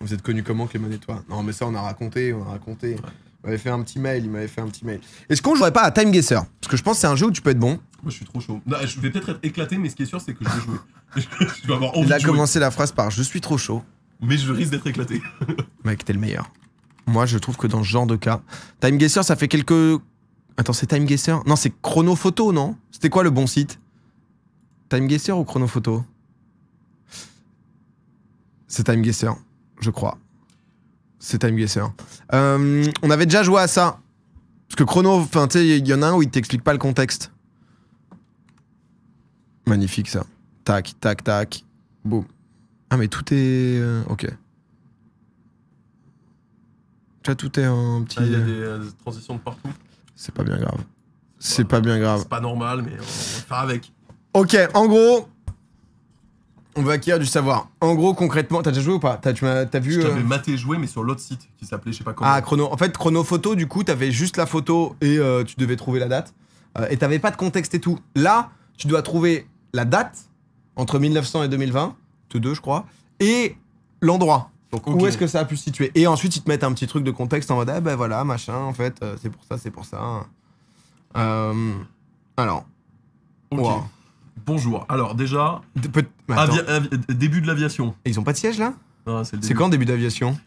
Vous êtes connus comment, Clément et toi? Non, mais ça, on a raconté. Ouais. Il m'avait fait un petit mail, Est-ce qu'on jouerait pas à Time Guesser? Parce que je pense que c'est un jeu où tu peux être bon. Moi, je suis trop chaud. Non, je vais peut-être être éclaté, mais ce qui est sûr, c'est que je vais jouer. Je vais avoir envie Il a de jouer. commencé la phrase par « Je suis trop chaud ». Mais je risque d'être éclaté. Mec, t'es le meilleur. Moi, je trouve que dans ce genre de cas... Time Guesser, ça fait quelques... Attends, c'est Time Guesser? Non, c'est Chronophoto, non? C'était quoi le bon site? Time Guesser ou Chronophoto? C'est Time Guesser, je crois. C'est Time Guesser. On avait déjà joué à ça. Parce que Chrono... Enfin, tu sais, il y en a un où il t'explique pas le contexte. Magnifique, ça. Tac, tac, tac. Boum. Ah, mais tout est... Ok. Tu vois, tout est en petit... Il y a des transitions de partout. C'est pas bien grave. C'est pas bien grave. C'est pas normal, mais on va faire avec. Ok, en gros... On va acquérir du savoir. En gros, concrètement... T'as déjà joué ou pas? T'as vu... Je t'avais maté jouer, mais sur l'autre site qui s'appelait je sais pas comment. Ah, Chrono. En fait, Chronophoto, du coup, t'avais juste la photo et tu devais trouver la date. Et t'avais pas de contexte et tout. Là, tu dois trouver la date entre 1900 et 2020, tous deux, je crois, et l'endroit. Donc, où est-ce que ça a pu se situer? Et ensuite, ils te mettent un petit truc de contexte en mode, ah ben voilà, machin, en fait, c'est pour ça, c'est pour ça. Alors. Ok. Wow. Bonjour. Alors, déjà, Attends. début de l'aviation. Et ils ont pas de siège là? Non, c'est le C'est début. quand le début d'aviation?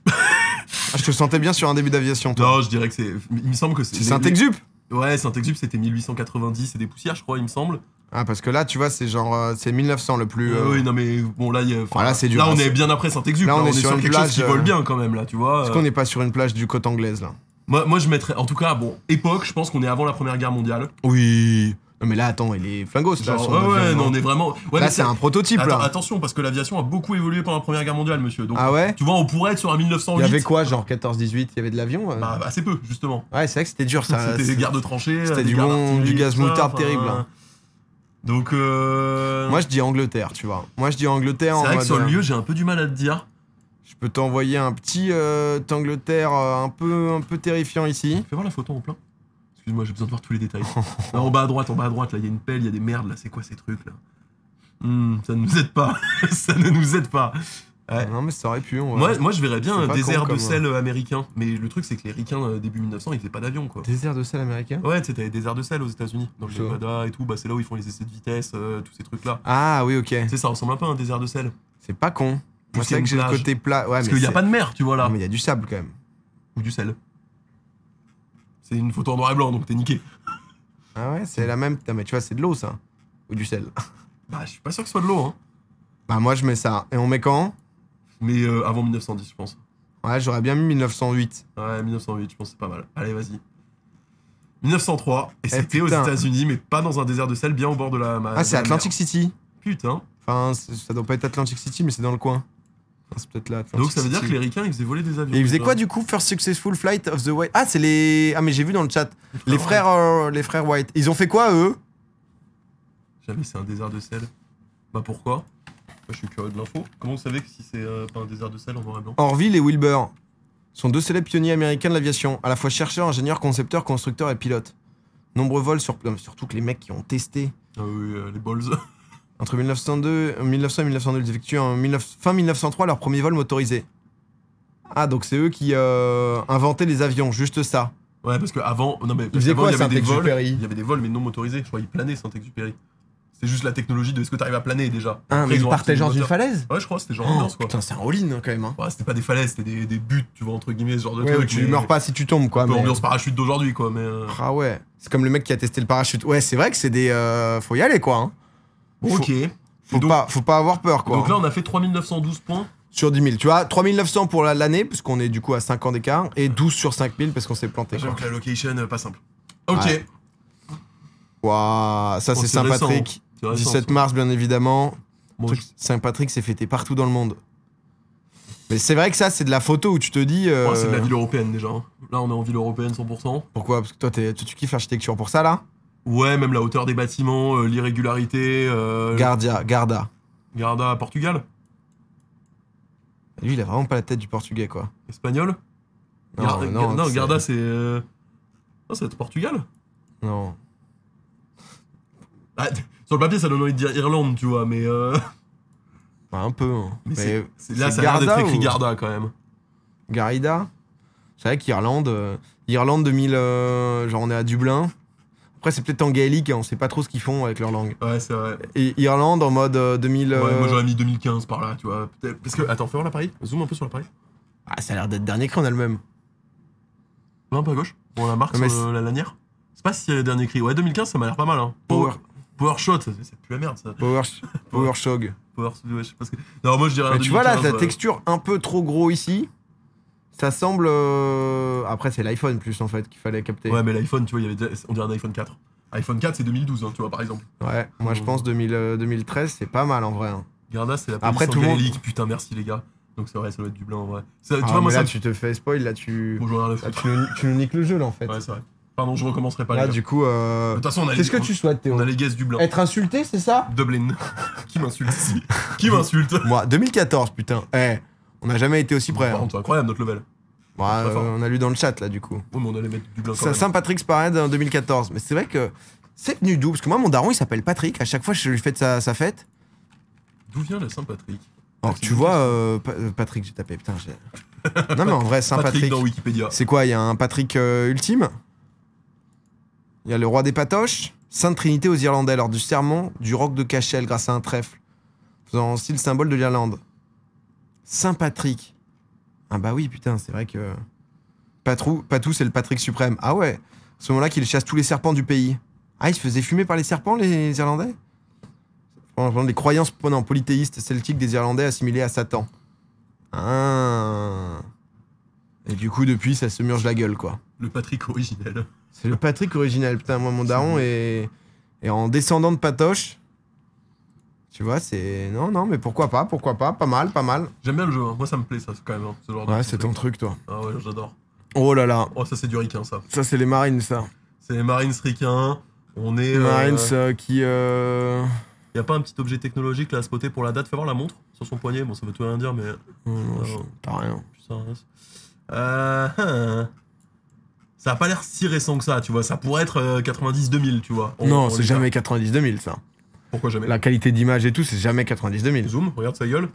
Ah, je te sentais bien sur un début d'aviation, toi. Non, je dirais que c'est. Il me semble que c'est. C'est Saint-Exupe? Ouais, Saint-Exupe, c'était 1890 et des poussières, je crois, il me semble. Ah, parce que là, tu vois, c'est genre. C'est 1900 le plus. Oui, non, mais bon, là, Là, c'est dur. Là, on est bien après Saint-Exupe. Là, on est sur une quelque plage, chose qui vole bien quand même, là, tu vois. Est-ce qu'on n'est pas sur une plage du côte anglaise là? Moi, je mettrais. En tout cas, bon, époque, je pense qu'on est avant la Première Guerre mondiale. Oui. Non, mais là, attends, il est flingos là. Genre, son ouais, avion, non, on est vraiment. Ouais, là, mais c'est un prototype là. Attention, parce que l'aviation a beaucoup évolué pendant la Première Guerre mondiale, monsieur. Donc, Ah ouais? tu vois, on pourrait être sur un 1908. Il y avait quoi, genre 14-18? Il y avait de l'avion? Bah, assez peu, justement. Ouais, c'est vrai que c'était dur ça. C'était des guerres de tranchées. C'était des du guerres bon, d'artillerie, du gaz tout ça, moutarde enfin, terrible. Hein. Donc, Moi, je dis Angleterre, tu vois. Moi, je dis Angleterre. c'est vrai que mode, sur le lieu, j'ai un peu du mal à te dire. Je peux t'envoyer un petit Angleterre un peu terrifiant ici. Fais voir la photo en plein. Excuse-moi, j'ai besoin de voir tous les détails. Non, en bas à droite, là, il y a une pelle, il y a des merdes, là, c'est quoi ces trucs, là? Ça ne nous aide pas. Ça ne nous aide pas. Ouais. Non, mais ça aurait pu. Moi, je verrais bien C'est un pas désert con de comme, sel américain. Mais le truc, c'est que les ricains, début 1900, ils faisaient pas d'avion, quoi. Désert de sel américain? Ouais, tu sais, t'as les déserts de sel aux États-Unis, dans le Ça. Nevada et tout. Bah, c'est là où ils font les essais de vitesse, tous ces trucs-là. Ah oui, ok. Tu sais, ça ressemble un peu à un désert de sel. C'est pas con. Moi, Plus c'est vrai que j'ai qu'il y a le une côté plat. Ouais, Parce mais qu'il y a c'est- pas de mer, tu vois, là. Non, mais il y a du sable quand même. Ou du sel. C'est une photo en noir et blanc, donc t'es niqué. Ah ouais, c'est la même. Non, mais tu vois, c'est de l'eau ça. Ou du sel. Bah, je suis pas sûr que ce soit de l'eau, hein. Bah, moi, je mets ça. Et on met quand? Mais avant 1910, je pense. Ouais, j'aurais bien mis 1908. Ouais, 1908, je pense que c'est pas mal. Allez, vas-y. 1903, et c'était aux putain. États-Unis, mais pas dans un désert de sel, bien au bord de la. Ah, c'est Atlantic City. Putain. Enfin, ça doit pas être Atlantic City, mais c'est dans le coin. Enfin, c'est peut-être là. Atlantic Donc ça veut dire City. que les ricains, ils faisaient voler des avions. Et ils faisaient déjà. quoi du coup? First successful flight of the White. Ah, c'est les. Ah, mais j'ai vu dans le chat. Les frères White. Ils ont fait quoi eux? Jamais c'est un désert de sel. Bah pourquoi? Moi, je suis curieux de l'info. Comment vous savez que si c'est pas un désert de sel en noir et blanc? Orville et Wilbur sont deux célèbres pionniers américains de l'aviation, à la fois chercheurs, ingénieurs, concepteurs, constructeurs et pilotes. Nombreux vols surtout que les mecs qui ont testé. Ah oui, les balls. Entre 1900 et 1902, ils effectuent fin 1903 leur premier vol motorisé. Ah, donc c'est eux qui inventaient les avions, juste ça. Ouais, parce qu'avant. Non, mais. Ils faisaient avant, quoi, il y avait des vols. Saint-Exupéry? Il y avait des vols, mais non motorisés. Je crois qu'ils planaient Saint-Exupéry. C'est juste la technologie de est-ce que t'arrives à planer déjà. Ah, Après, mais ils ont partaient rajouté genre des d'une moteurs. falaise? Ouais, je crois, c'était genre Oh, ambiance, quoi. putain, c'est un all-in quand même. Hein. Ouais, c'était pas des falaises, c'était des buts, tu vois, entre guillemets, ce genre de Ouais, truc. tu mais meurs pas si tu tombes quoi. Un peu Mais... ambiance parachute d'aujourd'hui, quoi, mais. Ah ouais, c'est comme le mec qui a testé le parachute. Ouais, c'est vrai que c'est des. Faut y aller quoi. Hein. Ok. Faut pas avoir peur quoi. Donc hein. là, on a fait 3912 points. Sur 10 000. Tu vois, 3900 pour l'année, parce qu'on est du coup à 5 ans d'écart, et 12 sur 5000 parce qu'on s'est planté. J'avoue Quoi. que la location, pas simple. Ok. Ouais. Waouh, ça Bon, c'est c'est récent, Saint-Patrick. c'est récent, 17 ça. mars, bien évidemment. Bon, Truc, Saint-Patrick s'est fêté partout dans le monde. Mais c'est vrai que ça, c'est de la photo où tu te dis. ouais, c'est de la ville européenne déjà. Hein. Là, on est en ville européenne 100%. Pourquoi? Parce que toi, tu kiffes l'architecture pour ça là? Ouais, même la hauteur des bâtiments, l'irrégularité. Garda. Garda à Portugal. Lui, il a vraiment pas la tête du portugais quoi. Espagnol. Non, c'est- Garda, c'est. Non, ça va être Portugal. Non. Ah, sur le papier, ça donne envie de dire Irlande, tu vois, mais. Bah, un peu. Hein. Mais là, c'est ça a l'air d'être Garda écrit ou- Garda quand même. Garida. C'est vrai qu'Irlande, Irlande 2000, genre on est à Dublin. Après c'est peut-être en gaélique, hein, on sait pas trop ce qu'ils font avec leur langue. Ouais, c'est vrai. Et Irlande en mode 2000. Ouais, moi j'aurais mis 2015 par là, tu vois. Peut-être. Parce que, attends, fais voir l'appareil. Zoom un peu sur l'appareil. Ah, ça a l'air d'être dernier cri, on a le même. Ouais, un peu à gauche. Bon, la marque Mais sur la lanière. C'est pas si c'est le dernier cri. Ouais, 2015, ça m'a l'air pas mal. Hein. Power Shot, c'est plus la merde ça. Power Shog. Power, ouais, je sais pas ce que. Non, moi je dirais. Mais tu vois là, 2015, la texture un peu trop gros ici. Ça semble. Après, c'est l'iPhone plus en fait qu'il fallait capter. Ouais, mais l'iPhone, tu vois, il y avait déjà... on dirait un iPhone 4. iPhone 4, c'est 2012, hein, tu vois, par exemple. Ouais, moi je pense 2013, c'est pas mal en vrai. Hein. Garda, c'est la Après, police tout le monde- gaélique. Putain, merci les gars. Donc c'est vrai, ça doit être du blanc en vrai. Ça, tu Ah, vois, moi mais là, ça. tu te fais spoil, là, tu. Bon, j'en ai rien à Là, foutre. tu nous niques le jeu là en fait. Ouais, c'est vrai. Pardon, je recommencerai pas Là, les gars. du coup. De toute façon, on a Qu'est-ce que les... tu souhaites, Théo on a les guesses du blanc. Être insulté, c'est ça Dublin. Qui m'insulte ici? Qui m'insulte? Moi, 2014, putain. Eh, on n'a jamais été aussi près. Par Hein. contre, c'est incroyable notre level. Ouais, très fort. on a lu dans le chat là, du coup. Ouais, mais on allait mettre du blanc quand Ça, même. Saint-Patrick's Parade en 2014. Mais c'est vrai que c'est venu d'où? Parce que moi, mon daron, il s'appelle Patrick. À chaque fois, je lui fais de sa fête. D'où vient le Saint-Patrick? Alors, tu vois, Patrick, j'ai tapé. Putain, j'ai. Non, mais en vrai, Patrick Saint-Patrick. dans Wikipédia. C'est quoi? Il y a un Patrick ultime. Il y a le roi des patoches. Sainte Trinité aux Irlandais lors du sermon du roc de Cashel grâce à un trèfle. Faisant aussi le symbole de l'Irlande. Saint-Patrick. Ah bah oui, putain, c'est vrai que. Patou, c'est le Patrick suprême. Ah ouais. À ce moment-là qu'il chasse tous les serpents du pays. Ah, ils se faisaient fumer par les serpents, les Irlandais? Les croyances polythéistes celtiques des Irlandais assimilées à Satan. Ah. Et du coup, depuis, ça se murge la gueule, quoi. Le Patrick originel. C'est le Patrick original. Putain, moi, mon daron est en descendant de Patoche. Tu vois, c'est... Non, mais pourquoi pas, pas mal. J'aime bien le jeu, hein. Moi ça me plaît ça, quand même. Hein, ce genre de Ouais, petit c'est ton truc. ton truc, toi. Ah ouais, j'adore. Oh là là. Oh, ça c'est du ricain, ça. Ça, c'est les Marines, ça. C'est les Marines ricains. On est. Les Marines qui... Y a pas un petit objet technologique là à spotter pour la date? Fais voir la montre sur son poignet. Bon, ça veut tout rien dire, mais. Non, t'as rien. Putain, ça a pas l'air si récent que ça, tu vois. Ça pourrait être 90-2000, tu vois. Non, c'est jamais 90-2000, ça. Pourquoi jamais? La qualité d'image et tout, c'est jamais 90-2000. Zoom, regarde sa gueule.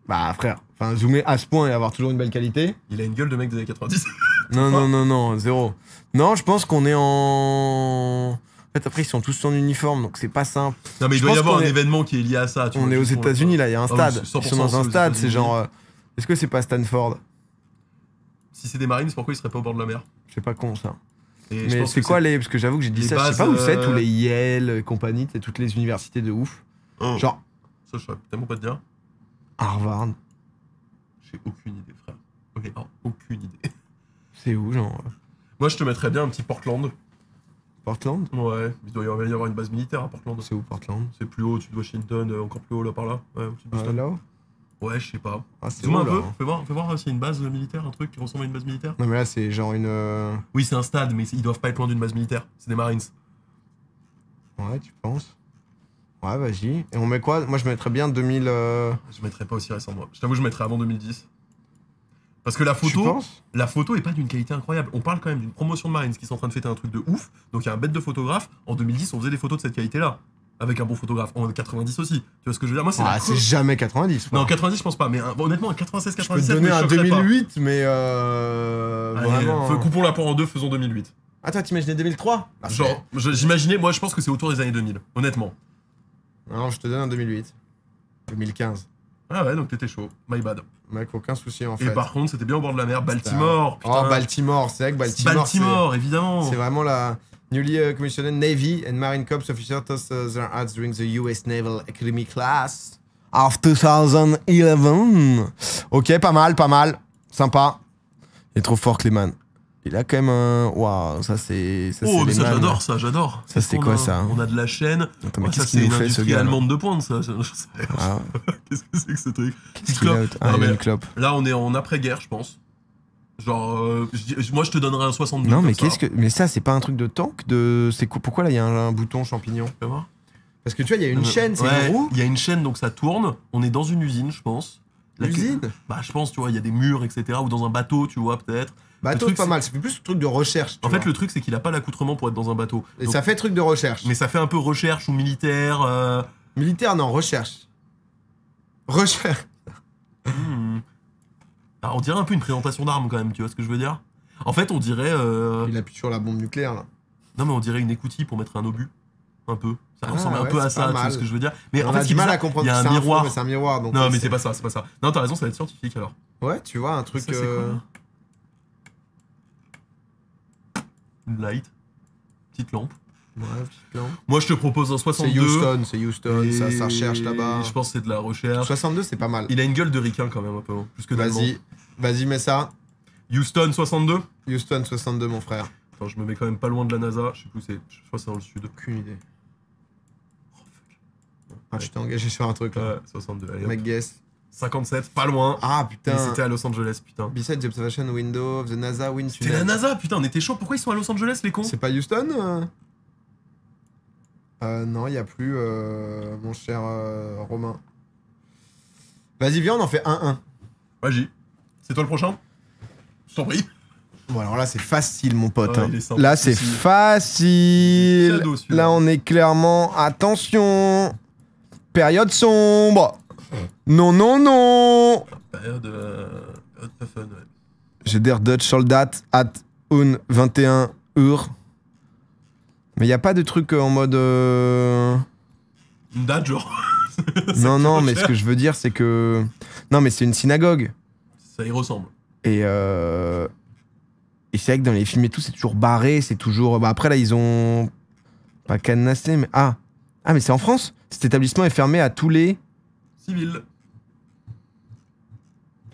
Bah, frère, enfin, zoomer à ce point et avoir toujours une belle qualité. Il a une gueule de mec des années 90. Non, zéro. Non, je pense qu'on est en... En fait, après, ils sont tous en uniforme, donc c'est pas simple. Non, mais il Je doit y pense avoir qu'on un est- événement qui est lié à ça, tu On vois. est aux juste pour le- États-Unis, là, il y a un Ah oui, stade. c'est 100% Ils sont dans un aux stade, c'est États-Unis. genre... Est-ce que c'est pas Stanford? Si c'est des Marines, pourquoi ils seraient pas au bord de la mer? C'est pas con, ça. Et je Mais pense c'est que quoi les... Parce que j'avoue que j'ai dit les ça, je sais bases, pas où c'est, tous les Yale et compagnie, c'est toutes les universités de ouf. Oh, Genre, ça, je saurais tellement pas te dire. Harvard, J'ai aucune idée, frère. Ok, non, aucune idée. c'est où, genre... Moi, je te mettrais bien un petit Portland. Portland? Ouais, il doit y avoir une base militaire à Portland. C'est où, Portland? C'est plus haut, au-dessus de Washington, encore plus haut là par là. Ouais, au-dessus de Boston. Là-haut? Ouais, je sais pas. Ah, c'est Zoom où, un là, peu, hein. fais voir s'il y a une base militaire, un truc qui ressemble à une base militaire. Non, mais là, c'est genre une... Oui, c'est un stade, mais ils doivent pas être loin d'une base militaire. C'est des Marines. Ouais, tu penses? Ouais, vas-y. Et on met quoi? Moi, je mettrais bien 2000... Je mettrais pas aussi récent, moi. Je t'avoue, je mettrais avant 2010. Parce que la Tu photo, penses? la photo est pas d'une qualité incroyable. On parle quand même d'une promotion de Marines qui sont en train de fêter un truc de ouf. Donc il y a un bête de photographe. En 2010, on faisait des photos de cette qualité-là. Avec un bon photographe. En 90 aussi. Tu vois ce que je veux dire? Moi, c'est Ah, la c'est jamais 90. Non, moi. 90, je pense pas. Mais honnêtement, un 96, Je peux te 97, donner me un choquerait pas. 2008, mais Allez, vraiment... coupons la poire en deux, faisons 2008. Ah, toi, t'imaginais 2003? Ah, Genre, j'imaginais, moi je pense que c'est autour des années 2000, honnêtement. Non, je te donne un 2008. 2015. Ah ouais, donc t'étais chaud, my bad. Mec, aucun souci, en Et fait. par contre, c'était bien au bord de la mer, Baltimore, Oh, putain. Baltimore, c'est vrai que Baltimore, Baltimore, évidemment. c'est vraiment la newly commissioned Navy and Marine Corps officer tossed their hats during the US Naval Academy class of 2011. Ok, pas mal. Sympa. Il est trop fort, Clément. Il a quand même un... Waouh, ça c'est... Oh, mais les ça man. j'adore, ça j'adore. Ça, c'est On quoi, a- ça On a de la chaîne. Attends, mais Ouais, ça qu'est-ce qu'il c'est nous une fait, ce industrie gars là allemande de pointe, ça. Ah, Qu'est-ce que c'est que ce truc? qu'est-ce qu'il a? Ah, Non, il a mais une clope. là, on est en après-guerre, je pense. Genre, moi je te donnerais un 62. Non, mais comme qu'est-ce que... Mais ça, c'est pas un truc de tank de... C'est quoi... Pourquoi là, il y a un bouton champignon? Tu vas voir? Parce que tu vois, il y a une chaîne, c'est Ouais, une roue. il y a une chaîne, donc ça tourne. On est dans une usine, je pense. L'usine? Bah, je pense, tu vois, il y a des murs, etc. Ou dans un bateau, tu vois, peut-être. Bateau, truc, c'est pas c'est- mal. C'est plus un truc de recherche. En fait, le truc, c'est qu'il a pas l'accoutrement pour être dans un bateau. Et Donc- ça fait truc de recherche. Mais ça fait un peu recherche ou militaire. Militaire, non, recherche. Recherche. Ah, on dirait un peu une présentation d'armes quand même, tu vois ce que je veux dire? En fait, on dirait. Il appuie sur la bombe nucléaire là. Non, mais on dirait une écoutille pour mettre un obus. Un peu. Ça Ah, ressemble un ouais, peu à c'est ça, pas tu vois mal. ce que je veux dire? Mais On en fait, a ce du qui est mal bizarre, à comprendre il y a que un c'est miroir. faux, mais c'est un miroir. Donc Non, mais c'est pas ça, c'est pas ça. Non, t'as raison, ça va être scientifique alors. Ouais, tu vois, un truc. Ça, c'est quoi? Une light. Petite lampe. Ouais, petite lampe. Moi, je te propose un C'est 62. Houston, c'est Houston, Et ça recherche là-bas. Je pense que c'est de la recherche. 62, c'est pas mal. Il a une gueule de ricain quand même un peu, plus que d'allemand. Vas-y, mets ça. Houston 62. Houston 62, mon frère. Attends, je me mets quand même pas loin de la NASA. Je sais plus où c'est. Je crois que c'est dans le sud. Aucune idée. Oh fuck. Ah, je t'ai engagé sur un truc là. Ouais, 62. Allez, hop. Mec, guess. 57, pas loin. Ah Mais putain. c'était à Los Angeles, putain. Besides the observation window of the NASA wind C'était la tunnel. NASA, putain, on était chaud. Pourquoi ils sont à Los Angeles, les cons? C'est pas Houston non, il y a plus, mon cher Romain. Vas-y, viens, on en fait 1-1. Vas-y. C'est toi le prochain? Je t'en prie. Bon, alors là, c'est facile, mon pote. Ouais, hein. il est simple. Là, c'est Facile. facile. Cadeau, celui-là. Là, on est clairement. Attention. Période sombre. Non, non, non. Période pas fun, ouais. J'ai der Dutch soldat at un 21 Uhr. Mais y a pas de truc en mode. Une date, genre. Non, non, mais ce que je veux dire, c'est que. Non, mais c'est une synagogue. Ça y ressemble. Et c'est vrai que dans les films et tout, c'est toujours barré, c'est toujours. Bah après, là, ils ont. Pas cadenassé, mais. Ah, mais c'est en France. Cet établissement est fermé à tous les. Civil.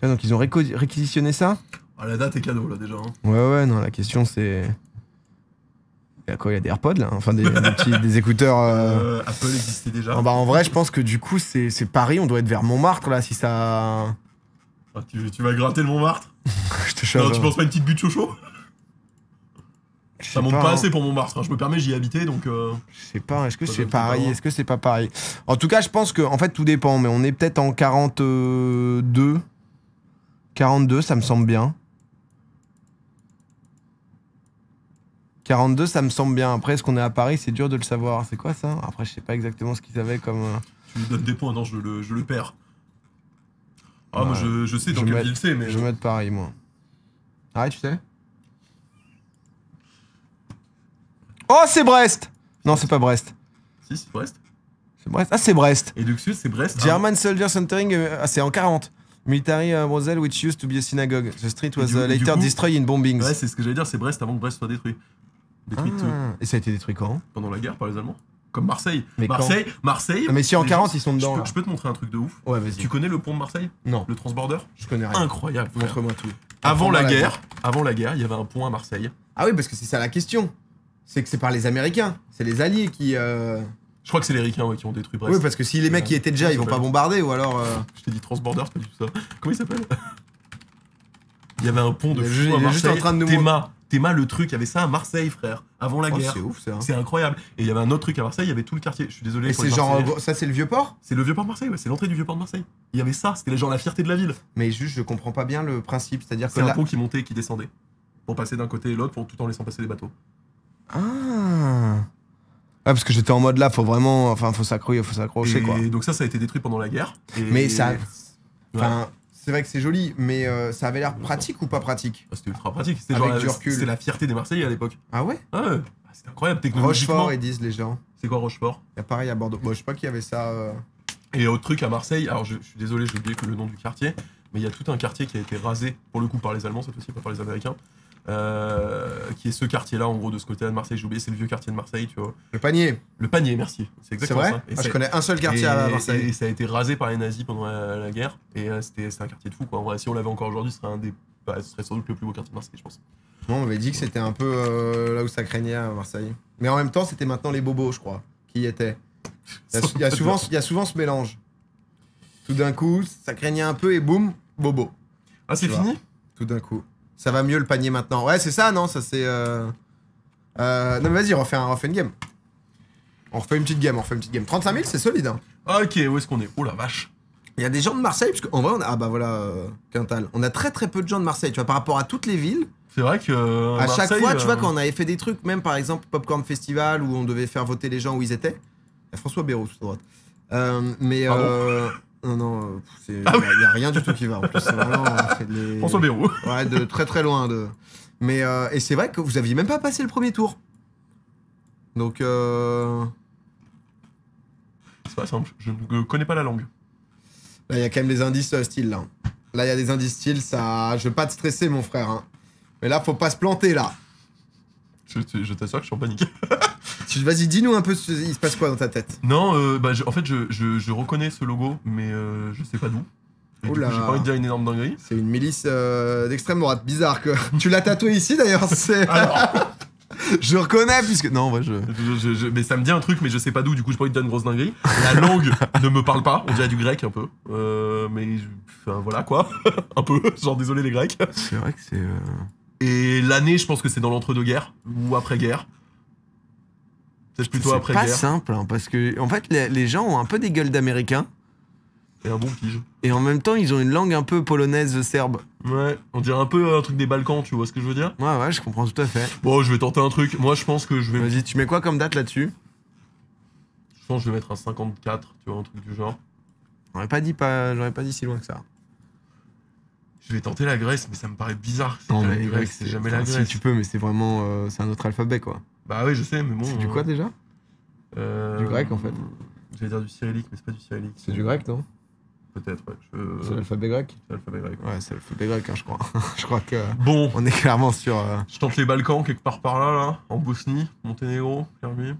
Ah, donc ils ont réquisitionné ça? Ah, la date est cadeau, là, déjà. Hein. Ouais, non, la question c'est. Il y a quoi? Il y a des AirPods là? Enfin, des écouteurs. Apple existait déjà. Ah, bah, en vrai, je pense que du coup, c'est Paris, on doit être vers Montmartre là, si ça. Ah, tu vas gratter le Montmartre? Je te chauffe. Non, tu penses pas une petite butte chaud? Je sais Ça monte pas hein. assez pour Montmartre, hein. Je me permets, j'y ai habité donc. Je sais pas, est-ce que Ça c'est doit être pas pareil? loin. Est-ce que c'est pas pareil? En tout cas, je pense que, en fait, tout dépend, mais on est peut-être en 42. 42, ça me semble bien. 42, ça me semble bien. Après, est-ce qu'on est à Paris? C'est dur de le savoir. C'est quoi ça? Après, je sais pas exactement ce qu'ils avaient comme. Tu lui donnes des points, non, je le perds. Ah, Ouais. moi je sais dans Je quelle mets- ville c'est, mais. Je vais mettre Paris, moi. Ah ouais, tu sais? Oh, c'est Brest! Non, c'est pas Brest. Si, c'est Brest. C'est Brest. Ah, c'est Brest. Et du coup, c'est Brest. German soldiers entering. C'est en 40. Military brothel which used to be a synagogue. The street was du later coup- destroyed in bombings. Ouais, c'est ce que j'allais dire, c'est Brest avant que Brest soit détruit. Détruite Et ça a été détruit quand? pendant la guerre par les Allemands. Comme Marseille. Mais Marseille. Ah, mais si en les 40 gens- ils sont dedans. Je peux te montrer un truc de ouf. Ouais, vas-y. Tu connais le pont de Marseille? Non, Le transborder? je connais rien. Incroyable. frère. Montre-moi tout. Avant la Apprends-moi guerre, il y avait un pont à Marseille. Ah oui, parce que c'est ça la question. C'est que c'est par les Américains. C'est les Alliés qui. Je crois que c'est les Ricains ouais, qui ont détruit Brest. Oui, parce que si les mecs qui étaient déjà, ils vont pas bombarder ou alors. Je t'ai dit transborder, c'est pas du tout ça. Comment il s'appelle? Il y avait un pont de Il est fou juste- à il est Marseille. juste en train de nous Théma, le truc, il y avait ça à Marseille, frère. Avant la Oh, guerre. c'est ouf ça. C'est incroyable. Et il y avait un autre truc à Marseille, il y avait tout le quartier. Je suis désolé. Et pour c'est les genre. Marseillais. Ça, c'est le vieux port? C'est le vieux port de Marseille, ouais. C'est l'entrée du vieux port de Marseille. Il y avait ça, c'était genre la fierté de la ville. Mais juste, je comprends pas bien le principe. C'est-à-dire que C'est un là. pont qui montait et qui descendait. Pour passer d'un côté et l'autre, tout en laissant passer les bateaux. Ah. Ouais, parce que j'étais en mode là, faut vraiment. Enfin, faut s'accrocher quoi. Et donc ça a été détruit pendant la guerre. Et- Mais ça. Ouais. Enfin, c'est vrai que c'est joli, mais ça avait l'air pratique ou pas pratique? C'était ultra pratique. C'était Avec genre du recul. c'était la fierté des Marseillais à l'époque. Ah ouais? Ah ouais. C'était incroyable technologiquement. Rochefort, ils disent les gens. C'est quoi Rochefort? Il y a pareil à Bordeaux. Bon, je sais pas qui avait ça. Et autre truc à Marseille, alors je suis désolé, j'ai oublié que le nom du quartier, mais il y a tout un quartier qui a été rasé, pour le coup par les Allemands cette fois-ci, pas par les Américains, qui est ce quartier-là, en gros, de ce côté-là de Marseille, j'ai oublié, c'est le vieux quartier de Marseille, tu vois. Le panier. Le panier, merci, c'est C'est exactement vrai? ça. Et Ah, je c'est- connais un seul quartier et- à Marseille. Et ça a été rasé par les nazis pendant la guerre, et c'était un quartier de fou, quoi. En vrai, si on l'avait encore aujourd'hui, ce serait ce serait sans doute le plus beau quartier de Marseille, je pense. Moi, on m'avait dit que c'était un peu là où ça craignait à Marseille. Mais en même temps, c'était maintenant les bobos, je crois, qui y étaient. Il y a souvent ce mélange. Tout d'un coup, ça craignait un peu et boum, bobo. Ah, c'est Tu fini? Tout d'un coup. Ça va mieux le panier maintenant. Ouais, c'est ça, non? Ça c'est. Non, mais vas-y, refais une game. On refait une petite game. 35 000, c'est solide. Hein. Ah, ok, où est-ce qu'on est? Oh la vache. Il y a des gens de Marseille, parce qu'en vrai, ah bah voilà, Quintal. On a très peu de gens de Marseille, tu vois, par rapport à toutes les villes. C'est vrai que. À chaque Marseille, fois, tu vois, quand on avait fait des trucs, même par exemple Popcorn Festival, où on devait faire voter les gens où ils étaient. Il y a François Bayrou, tout à droite. Mais. Pardon Non, il Ah oui. y a rien du tout qui va. En plus, c'est vraiment François Bayrou. Ouais, de très très loin. Mais et c'est vrai que vous aviez même pas passé le premier tour. Donc C'est pas simple, je ne connais pas la langue. là, il y a quand même des indices style là. Là, il y a des indices style, ça. Je veux pas te stresser, mon frère. Hein. Mais là, faut pas se planter là. Je t'assure que je suis en panique. Vas-y, dis-nous un peu, il se passe quoi dans ta tête? Non, en fait, je reconnais ce logo, mais je sais pas d'où. Et du coup, Oula. j'ai pas envie de dire une énorme dinguerie. C'est une milice d'extrême droite, bizarre que. Tu l'as tatoué ici d'ailleurs, c'est. Alors, Je reconnais puisque. Non, moi je. mais ça me dit un truc, mais je sais pas d'où, du coup, j'ai pas envie de dire une grosse dinguerie. La langue ne me parle pas, on dirait du grec un peu. Enfin, voilà quoi. Un peu, genre désolé les grecs. C'est vrai que c'est. Et l'année, je pense que c'est dans l'entre-deux-guerres, ou après-guerre. Peut-être plutôt C'est après-guerre. pas simple, hein, parce que en fait, les gens ont un peu des gueules d'américains. Et un bon pige. Et en même temps, ils ont une langue un peu polonaise serbe. Ouais, on dirait un peu un truc des Balkans, tu vois ce que je veux dire? Ouais, je comprends tout à fait. Bon, je vais tenter un truc. Moi, je pense que je vais. Vas-y, tu mets quoi comme date là-dessus? Je pense que je vais mettre un 54, tu vois, un truc du genre. J'aurais pas dit si loin que ça. Je vais tenter la Grèce, mais ça me paraît bizarre. Non, La mais Grèce, c'est jamais la enfin, Grèce. Si tu peux, mais c'est vraiment. C'est un autre alphabet quoi. Bah oui, je sais, mais bon. C'est du quoi déjà? Du grec, en fait. J'allais dire du cyrillique, mais c'est pas du cyrillique. C'est du grec, non? Peut-être, ouais. C'est l'alphabet grec? C'est l'alphabet grec. Ouais, c'est l'alphabet grec, hein, je crois. Je crois que. Bon, On est clairement sur. je tente les Balkans quelque part par là, là. En Bosnie, Monténégro, Serbie.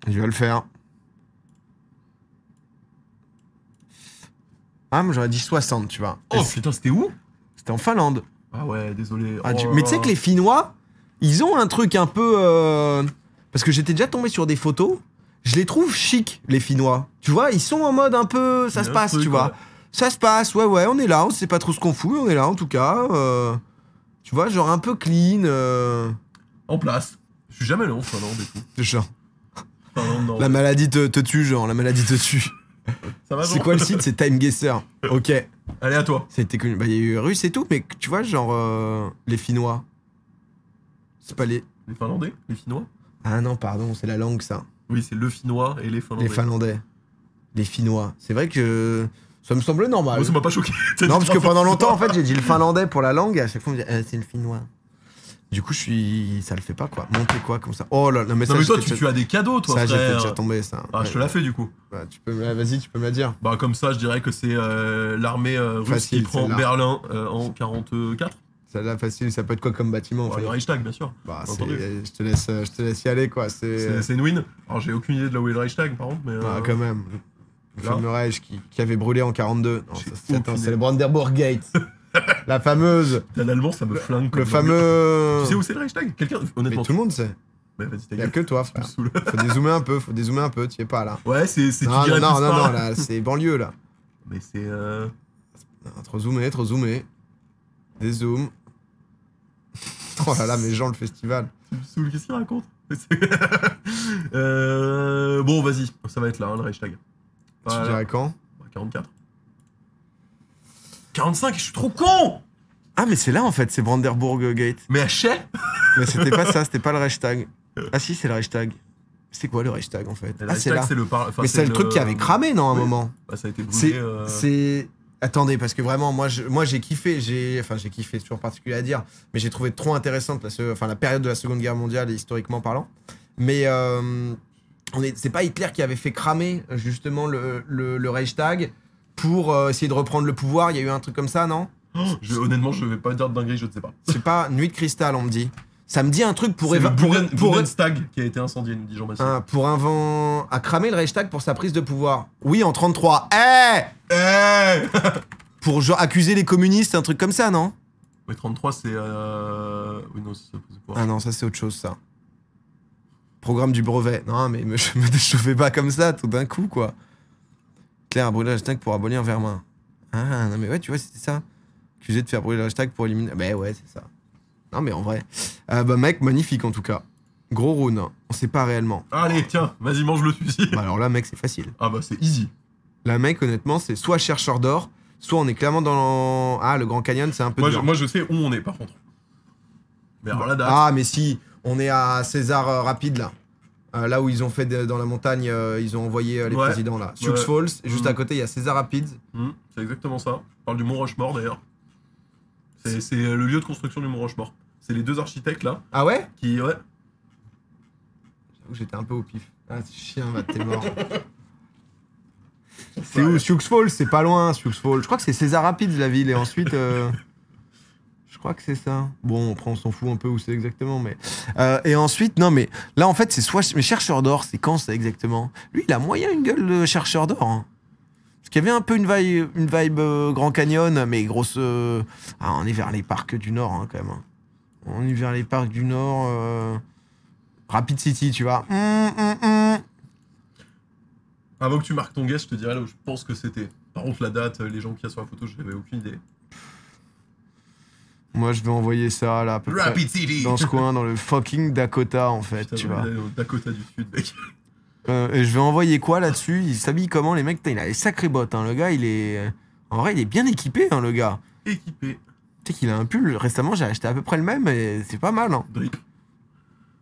Je vais le faire. Ah, moi j'aurais dit 60, tu vois. Oh putain, c'était où? C'était en Finlande. Ah ouais, désolé. Ah, Oh mais là tu sais là. que les Finnois, ils ont un truc un peu. Parce que j'étais déjà tombé sur des photos. Je les trouve chic, les Finnois. Tu vois, ils sont en mode un peu. Ça Il y se a un passe, truc, tu vois. ouais. Ça se passe, ouais, on est là, on sait pas trop ce qu'on fout, on est là en tout cas. Tu vois, genre un peu clean. En place. Je suis jamais là en Finlande et tout. Genre, Finlande, non. la maladie te tue, genre, la maladie te tue. Ça va, C'est Jean quoi le site? C'est Time Guesser. Ok. Allez, à toi. Ça a été connu. Bah, il y a eu russe et tout, mais tu vois, genre, les Finnois. C'est pas les. Les Finlandais? Les Finnois? Ah non, pardon, c'est la langue, ça. Oui, c'est le Finnois et les Finlandais. Les Finlandais. Les Finnois. C'est vrai que ça me semblait normal. Moi, ça m'a pas choqué. Non, parce que pendant longtemps, en fait, j'ai dit le finlandais pour la langue et à chaque fois, on me dit c'est le finnois. Du coup, ça le fait pas, quoi. Monter quoi, comme ça. Oh là là, mais ça, Non, mais toi, j'étais tu as des cadeaux, toi, ça, j'étais frère. déjà tombé, ça. Ah, je te la fais, du coup. Bah, vas-y, tu peux me la dire. Bah, comme ça, je dirais que c'est l'armée russe Facile, qui prend celle-là. Berlin en 44. Celle-là, facile, ça peut être quoi comme bâtiment, en Bah, fait. le Reichstag, bien sûr. Bah, entendu. je te laisse y aller, quoi. C'est une win. Alors, j'ai aucune idée de là où est le Reichstag, par contre, mais. Ah, quand même. Le là. fameux Reich qui avait brûlé en 42. Non, J'ai ça, c'est aucune c'est le Brandenburg Gate. La fameuse. L'allemand, ça me flingue. Le comme fameux. Tu sais où c'est le Reichstag? Quelqu'un, Mais honnêtement. tout le monde sait. Mais vas-y, ta Il y a gueule. que toi, Tu me frère. saoules. Faut dézoomer un peu, tu y es pas là. Ouais, c'est tu Non, dirais non, plus non, par non, là, c'est banlieue, là. Mais c'est. Non, trop zoomé. Des zooms. Oh là là, mes gens, le festival. Tu me saoules, qu'est-ce qu'il raconte? Bon, vas-y, ça va être là, hein, le Reichstag. Tu Voilà. dirais quand? Bah, 44. 45, je suis trop con! Ah, mais c'est là, en fait, c'est Brandenburg Gate. Mais à Chais? Mais c'était pas ça, c'était pas le Reichstag. Ah si, c'est le Reichstag. C'est quoi le Reichstag, en fait? Le Ah, c'est Reichstag, là. c'est le par... enfin, Mais c'est le truc qui avait cramé, non, à un Oui. moment. Bah, ça a été brûlé. C'est... Attendez, parce que vraiment, moi j'ai kiffé, enfin j'ai kiffé, c'est toujours particulier à dire, mais j'ai trouvé trop intéressante la période de la Seconde Guerre mondiale, historiquement parlant. Mais c'est pas Hitler qui avait fait cramer justement le Reichstag pour essayer de reprendre le pouvoir. Il y a eu un truc comme ça, non? Honnêtement, je vais pas dire de dinguerie, je ne sais pas. C'est pas Nuit de cristal, on me dit. Ça me dit un truc pour C'est le pour Bundestag qui a été incendié, nous dit Jean-Baptiste. à cramer le Reichstag pour sa prise de pouvoir. Oui, en 33. Pour genre accuser les communistes, un truc comme ça, non? Ouais, 33, c'est. Oui, non, c'est pas. Ah non, ça c'est autre chose, ça. Programme du brevet. Non, mais me chauffez pas comme ça, tout d'un coup, quoi. Claire a brûlé le hashtag pour abolir Vermin. Ah, non, mais ouais, tu vois, c'était ça. Accusé de faire brûler le hashtag pour éliminer. Bah ouais, c'est ça. Non, mais en vrai. Bah, mec, magnifique en tout cas. Gros rune. On sait pas réellement. Allez, tiens, vas-y, mange le celui-ci. Bah, alors là, mec, c'est facile. Ah bah, c'est easy. Là, mec, honnêtement, c'est soit chercheur d'or, soit on est clairement dans. Ah, le Grand Canyon, c'est un peu. dur. Moi, je sais où on est, par contre. Mais alors la date. Ah, mais si, on est à César Rapide là. Là où ils ont fait dans la montagne, ils ont envoyé les Ouais. présidents là. Sioux Ouais. Falls, et juste à Mm. côté il y a Cesar Rapids. C'est exactement ça. On parle du Mont Rushmore d'ailleurs. C'est le lieu de construction du Mont Rushmore. C'est les deux architectes là Ah ouais? qui. Ouais. J'avoue que j'étais un peu au pif. Ah, chien, va, t'es mort. C'est où? Sioux Falls, c'est pas loin, Sioux Falls. Je crois que c'est Cesar Rapids la ville, et ensuite. Je crois que c'est ça. Bon, après, on s'en fout un peu où c'est exactement, mais. Et ensuite, non, mais là, en fait, c'est soit. Mais chercheur d'or, c'est quand ça exactement? Lui, il a moyen une gueule de chercheur d'or. Hein. Parce qu'il y avait un peu une vibe Grand Canyon, mais grosse. Ah, on est vers les parcs du Nord, hein, quand même. Hein. On est vers les parcs du Nord. Rapid City, tu vois. Avant que tu marques ton guess, je te dirais là où je pense que c'était. Par contre, la date, les gens qu'il y a sur la photo, je n'avais aucune idée. Moi, je vais envoyer ça là, à peu près, Rapid City. dans ce coin, dans le fucking Dakota, en fait, Putain, tu on vois. est au Dakota du Sud, mec. Et je vais envoyer quoi là-dessus? Il s'habille comment, les mecs? Putain, il a des sacrées bottes, hein. Le gars, il est. En vrai, il est bien équipé, hein, le gars. Équipé. Tu sais qu'il a un pull. Récemment, j'ai acheté à peu près le même et c'est pas mal, hein. Drip.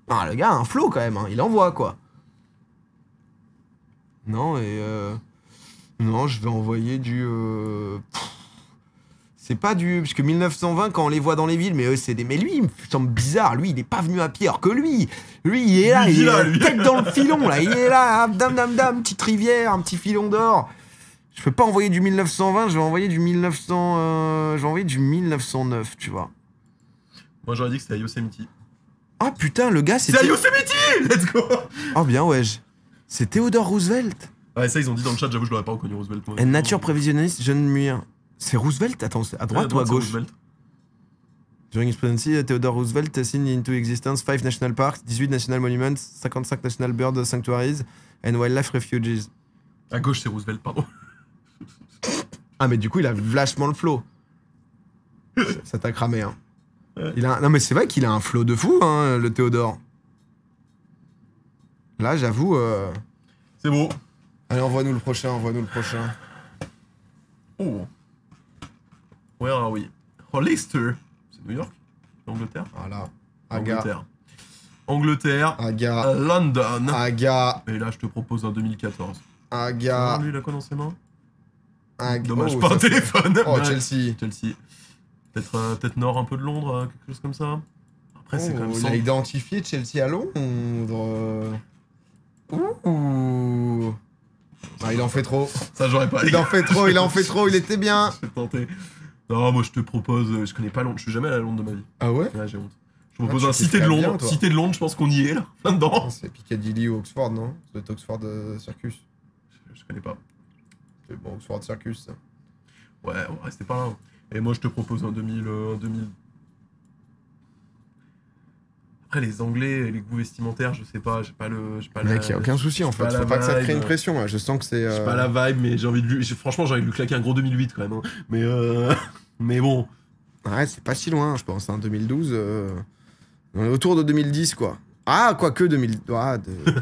Ah, le gars a un flow quand même, hein. Il envoie, quoi. Non, Non, je vais envoyer du. C'est pas du. Parce que 1920, quand on les voit dans les villes, mais eux, c'est des. Mais lui, il me semble bizarre. Lui, il est pas venu à pied. Alors que lui, il est là, Lui, il est là, lui. tête dans le filon, là. Il est là, dam, dam, dam, petite rivière, un petit filon d'or. Je peux pas envoyer du 1920, je vais envoyer du 1900. Je vais envoyer du 1909, tu vois. Moi, j'aurais dit que c'était à Yosemite. Ah putain, le gars, C'est à Yosemite. Let's go. Oh bien, ouais. C'est Theodore Roosevelt. Ouais, ça, ils ont dit dans le chat, j'avoue, je l'aurais pas reconnu, Roosevelt. Moi. Et nature prévisionniste, jeune muir. C'est Roosevelt? Attends, c'est à droite ou à c'est gauche? Roosevelt. During his presidency, Theodore Roosevelt signed into existence 5 national parks, 18 national monuments, 55 national bird sanctuaries and wildlife refuges. À gauche, c'est Roosevelt, pardon. Ah, mais du coup, il a vachement le flow. Ça t'a cramé, hein. Ouais. Non, mais c'est vrai qu'il a un flow de fou, hein, le Théodore. Là, j'avoue. C'est beau. Allez, envoie-nous le prochain, envoie-nous le prochain. Oh. Where are we? Oh, Leicester. C'est New York? Angleterre? Voilà. Aga. Angleterre. Angleterre. Aga. London. Aga. Et là, je te propose un 2014. Aga. Ah, lui, il a quoi dans ses mains? Aga. Dommage, Oh, pas un ça, c'est- téléphone. Oh, Ouais. Chelsea. Peut-être peut-être nord un peu de Londres, quelque chose comme ça. Après, c'est quand même Oh, il sans... a identifié Chelsea à Londres. Ouh. Ah, il en fait trop. Ça, j'aurais pas. Il en fait trop, il en fait trop, il était bien. Je vais tenter. Non, moi, je te propose... je connais pas Londres. Je suis jamais allé à Londres de ma vie. Ah ouais? Ouais, j'ai honte. Je te propose tu un Cité de kifferais Londres. bien, toi. Cité de Londres, je pense qu'on y est, là. Là-dedans. C'est Piccadilly ou Oxford, non? Ça doit être Oxford Circus. Je connais pas. C'est bon, Oxford Circus. Ça. Ouais, on va rester par là. Et moi, je te propose un 2000... 2000... Après, les Anglais, les goûts vestimentaires, je sais pas, j'ai pas le... Mec, y a aucun souci en j'ai fait. pas Faut la pas que ça te crée une vibe. pression. Là. Je sens que c'est. J'ai pas la vibe, mais j'ai envie de lui... Franchement, j'ai envie de lui claquer un gros 2008 quand même. Hein. Mais mais bon. Ouais, c'est pas si loin, je pense. Hein, 2012. On est autour de 2010, quoi. Ah, quoique 2000. Ah,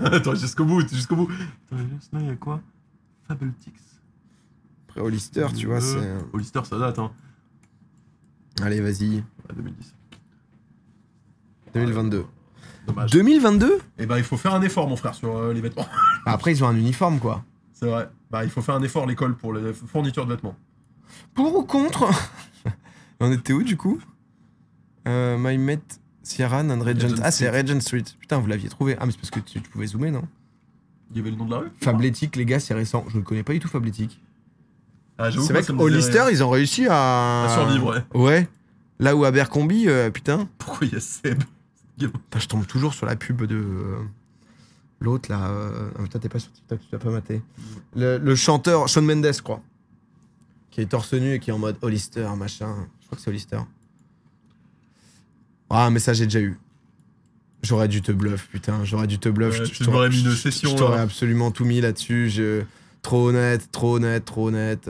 Attends, jusqu'au bout, jusqu'au bout. Attends, juste là, il y a quoi? Fabletix. Après Hollister, tu vois, c'est. Hollister, ça date, hein. Allez, vas-y. Ouais, 2010. 2022. Dommage. 2022? Et bah, il faut faire un effort, mon frère, sur les vêtements. Après, ils ont un uniforme, quoi. C'est vrai. Bah, il faut faire un effort, l'école, pour les fournitures de vêtements. Pour ou contre? On était où, du coup? My Mate Sierran and Regent. Regent Ah, c'est Street. Regent Street. Putain, vous l'aviez trouvé. Ah, mais c'est parce que tu pouvais zoomer, non? Il y avait le nom de la rue? Fabletic, les gars, c'est récent. Je ne connais pas du tout Fabletic. Ah, j'avoue C'est que vrai moi, ça me disait qu'Hollister, rien. ils ont réussi à. À survivre, ouais. Ouais. Là où Abercrombie, putain. Pourquoi il y a Seb? Putain, je tombe toujours sur la pub de. L'autre, là. Ah, putain, t'es pas sur TikTok, tu l'as pas maté. Le chanteur, Shawn Mendes, je crois. Qui est torse nu et qui est en mode Hollister, machin. Je crois que c'est Hollister. Ah, mais ça, j'ai déjà eu. J'aurais dû te bluff, putain. J'aurais dû te bluff. Ouais, Je- tu je m'aurais t'aurais- mis une je- session, Je t'aurais là. absolument tout mis là-dessus. Trop honnête, trop honnête, trop honnête.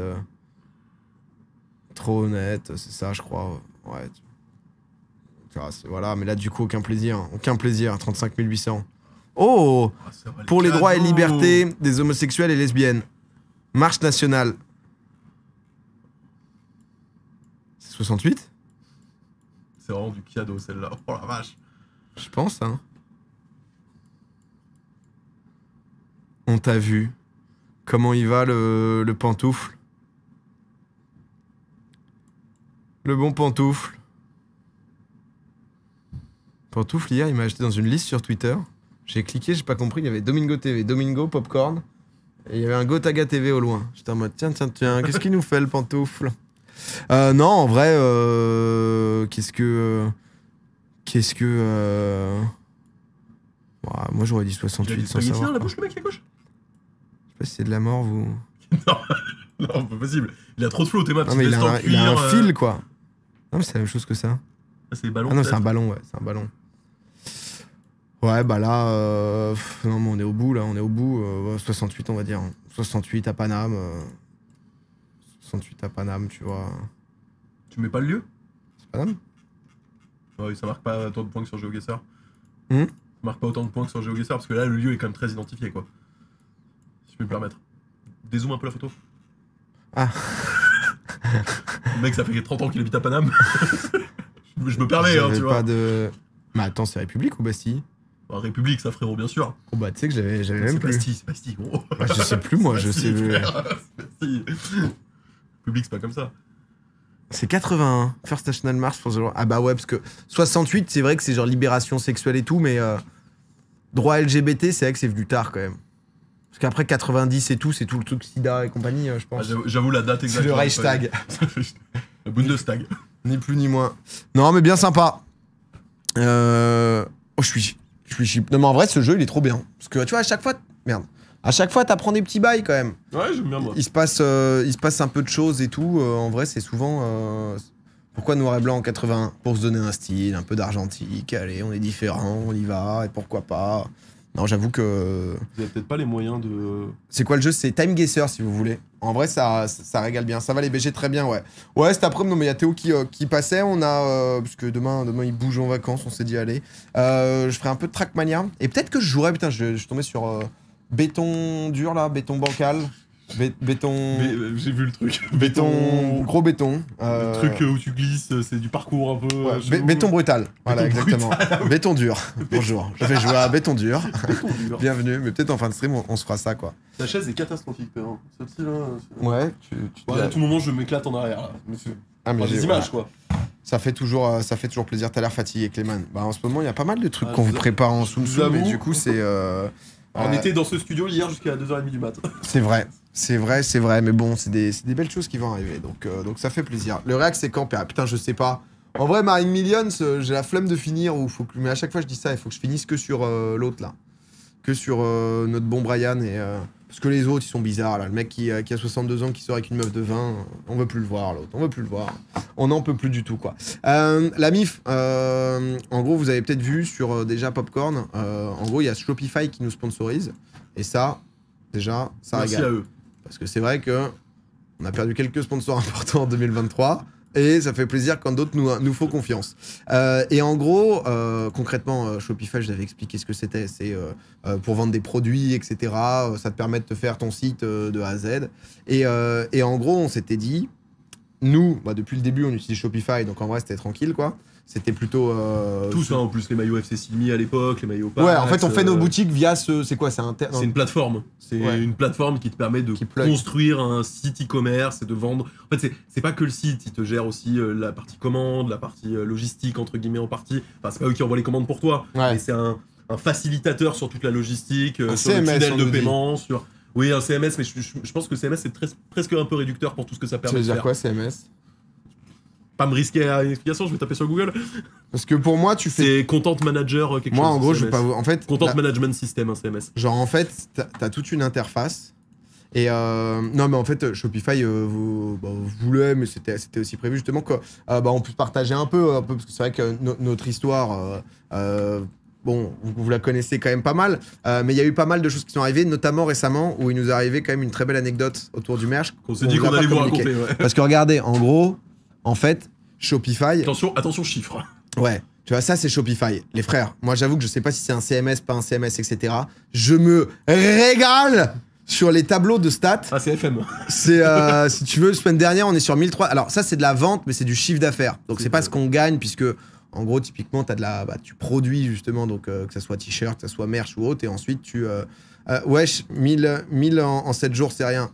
Trop honnête, c'est ça, je crois. Ouais. Voilà, mais là, du coup, aucun plaisir. Aucun plaisir. 35 800. Oh! Ah, c'est vrai, Pour les droits et cadeaux. libertés des homosexuels et lesbiennes. Marche nationale. C'est 68? C'est vraiment du cadeau, celle-là. Oh la vache. Je pense, hein. t'as vu comment il va le pantoufle. Le bon pantoufle. Pantoufle, hier, il m'a acheté dans une liste sur Twitter. J'ai cliqué, j'ai pas compris, il y avait Domingo TV, Domingo, Popcorn, et il y avait un Gotaga TV au loin. J'étais en mode, tiens, qu'est-ce qu'il nous fait le pantoufle? Non, en vrai, qu'est-ce que... moi, j'aurais dit 68 sans savoir. Il a la bouche, le mec, à gauche. Je sais pas si c'est de la mort, vous... Non, pas possible. Il a trop de flow, t'es ma Non, mais il a un fil, quoi. Non, mais c'est la même chose que ça. Ah, c'est des ballons. Ah non, c'est un ballon, ouais, c'est un ballon. Ouais, bah là, non, mais on est au bout, là, 68, on va dire. 68 à Paname. 68 à Paname, tu vois. Tu mets pas le lieu? C'est Paname? Ouais, ça marque pas autant de points que sur GeoGuessr. Ça marque pas autant de points que sur GeoGuessr, parce que là, le lieu est quand même très identifié, quoi. Si je peux me permettre. Dézoome un peu la photo. Ah. Le mec, ça fait 30 ans qu'il habite à Paname. Je me permets, hein, tu vois. Pas de... Mais attends, c'est République ou Bastille? Bah, République, ça, frérot, bien sûr. Oh bah, tu sais que j'avais même plus. C'est Bastille, gros. Bah, je sais plus, moi, je sais. Bastille. République, c'est pas comme ça. C'est 81, First National March pour The Law. Ah bah ouais, parce que 68, c'est vrai que c'est genre libération sexuelle et tout, mais droit LGBT, c'est vrai que c'est venu tard quand même. Parce qu'après 90 et tout, c'est tout le truc SIDA et compagnie, je pense. Ah, j'avoue la date exacte. C'est le Reichstag. Le Bundestag. Ni plus ni moins. Non, mais bien sympa. Oh, je suis chip. Non, mais en vrai, ce jeu, il est trop bien. Parce que tu vois, à chaque fois... Merde. À chaque fois, t'apprends des petits bails quand même. Ouais, j'aime bien, moi. Il se passe un peu de choses et tout. En vrai, c'est souvent... Pourquoi noir et blanc en 81? Pour se donner un style, un peu d'argentique. Allez, on est différent, on y va, et pourquoi pas. Non, j'avoue que... Vous avez peut-être pas les moyens de... C'est quoi le jeu? C'est Time Guesser, si vous voulez. En vrai, ça régale bien. Ça va les BG très bien, ouais. Ouais, cet après-midi, non, mais il y a Théo qui passait. On a... parce que demain, il bouge en vacances, on s'est dit, allez. Je ferai un peu de Trackmania. Et peut-être que je jouerai... Putain, je suis tombé sur... béton dur, là. Béton bancal. Béton... J'ai vu le truc. Gros béton. Le truc où tu glisses, c'est du parcours un peu... Ouais, béton brutal. Voilà, exactement. Brutal. Béton dur. Bonjour. Je vais jouer à béton dur. Béton dur. Bienvenue. Mais peut-être en fin de stream, on se fera ça, quoi. Ta chaise est catastrophique, Perrin. Celle-ci, là... Ouais, à tout moment, je m'éclate en arrière, là. Ah, mais des images, quoi. Ça fait toujours plaisir. T'as l'air fatigué, Clément. Bah, en ce moment, il y a pas mal de trucs qu'on je vous prépare en soum mais du coup, c'est... on était dans ce studio hier jusqu'à 2h30 du mat. C'est vrai, mais bon, c'est des belles choses qui vont arriver, donc ça fait plaisir. Le réac, c'est quand? Ah, putain, je sais pas. En vrai, Marine Millions, j'ai la flemme de finir, mais à chaque fois je dis ça, il faut que je finisse que sur l'autre là. Que sur notre bon Brian, parce que les autres, ils sont bizarres là. Le mec qui a 62 ans, qui sort avec une meuf de 20, on veut plus le voir, l'autre, on veut plus le voir. On n'en peut plus du tout, quoi. La MIF, en gros, vous avez peut-être vu sur déjà Popcorn, en gros, il y a Shopify qui nous sponsorise, et ça, déjà, ça Merci régale. à eux. Parce que c'est vrai que on a perdu quelques sponsors importants en 2023 et ça fait plaisir quand d'autres nous font confiance. Et en gros, concrètement, Shopify, je t'avais expliqué ce que c'était. C'est pour vendre des produits, etc. Ça te permet de te faire ton site de A à Z. Et en gros, on s'était dit, nous, depuis le début, on utilise Shopify, donc en vrai, c'était tranquille, quoi. C'était plutôt... Tout ça, en plus, les maillots FC Silmi à l'époque, les maillots Pax, ouais, en fait, on fait nos boutiques via ce... C'est quoi? C'est C'est une plateforme. C'est une plateforme qui te permet de construire un site e-commerce et de vendre... En fait, c'est pas que le site, il te gère aussi la partie commande, la partie logistique, entre guillemets, en partie. Enfin, c'est pas eux qui envoient les commandes pour toi, mais c'est un facilitateur sur toute la logistique, sur CMS, le tunnel de paiement, sur... Oui, un CMS, mais je pense que CMS, c'est presque un peu réducteur pour tout ce que ça permet de faire. Tu veux dire quoi, CMS? Pas me risquer à une explication, je vais taper sur Google. Parce que pour moi, tu fais... C'est Content Manager quelque chose. Moi, en gros, CMS. je vais pas vous... En fait... Content Management System, un CMS. Genre, en fait, t'as toute une interface. Et non, mais en fait, Shopify, vous voulez, mais c'était aussi prévu justement qu'on puisse partager un peu, parce que c'est vrai que notre histoire... bon, vous la connaissez quand même pas mal, mais il y a eu pas mal de choses qui sont arrivées, notamment récemment, où il nous est arrivé quand même une très belle anecdote autour du merch. On s'est dit qu'on allait vous raconter, ouais. Parce que regardez, en gros, en fait, Shopify... Attention chiffres. Ouais, tu vois, ça c'est Shopify. Les frères, moi j'avoue que je sais pas si c'est un CMS, pas un CMS, etc. Je me régale sur les tableaux de stats. Ah, c'est FM. C'est, si tu veux, semaine dernière, on est sur 1003. Alors ça, c'est de la vente, mais c'est du chiffre d'affaires. Donc c'est pas ce qu'on gagne, puisque... En gros, typiquement, tu produis justement, donc que ça soit t-shirt, que ça soit merch ou autre, et ensuite Wesh, 1000 en 7 jours, c'est rien.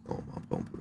Non, après, on peut...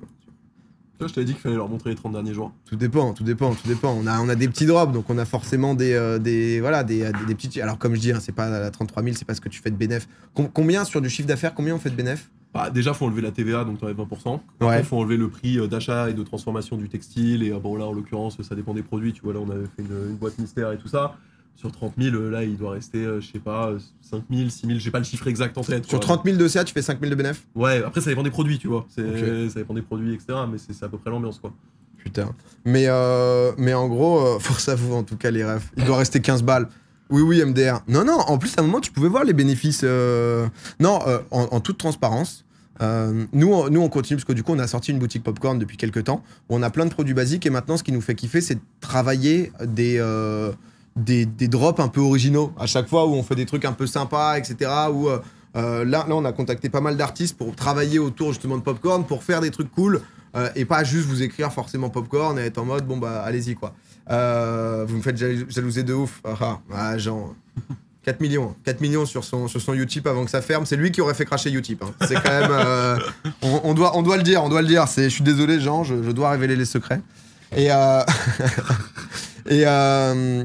Tu vois, je t'avais dit qu'il fallait leur montrer les 30 derniers jours. Tout dépend. On a des petits drops, donc on a forcément des petits... Alors comme je dis, hein, c'est pas la 33 000, c'est pas ce que tu fais de bénéf. Combien sur du chiffre d'affaires, combien on fait de bénéf? Bah, déjà, faut enlever la TVA, donc t'enlèves 20%. Après, faut enlever le prix d'achat et de transformation du textile. Et bon, là, en l'occurrence, ça dépend des produits. Tu vois, là, on avait fait une boîte mystère et tout ça. Sur 30 000, là, il doit rester, je sais pas, 5 000, 6 000, j'ai pas le chiffre exact en tête. Sur 30 000 de CA, tu fais 5 000 de bénéf? Ouais, après, ça dépend des produits, tu vois. Okay. Ça dépend des produits, etc. Mais c'est à peu près l'ambiance, quoi. Putain. Mais en gros, force à vous, en tout cas, les refs. Il doit rester 15 balles. Oui, MDR. Non, en plus, à un moment, tu pouvais voir les bénéfices. Non, en toute transparence. Nous, on continue parce que du coup, on a sorti une boutique popcorn depuis quelques temps où on a plein de produits basiques et maintenant, ce qui nous fait kiffer, c'est de travailler des drops un peu originaux à chaque fois où on fait des trucs un peu sympas, etc. Où là, on a contacté pas mal d'artistes pour travailler autour justement de popcorn, pour faire des trucs cool et pas juste vous écrire forcément popcorn et être en mode bon bah allez-y quoi. Vous me faites jalouser de ouf. Genre 4 millions sur son Utip avant que ça ferme. C'est lui qui aurait fait cracher Utip. Hein. C'est quand même. On doit le dire. Je suis désolé, Jean, je dois révéler les secrets. Et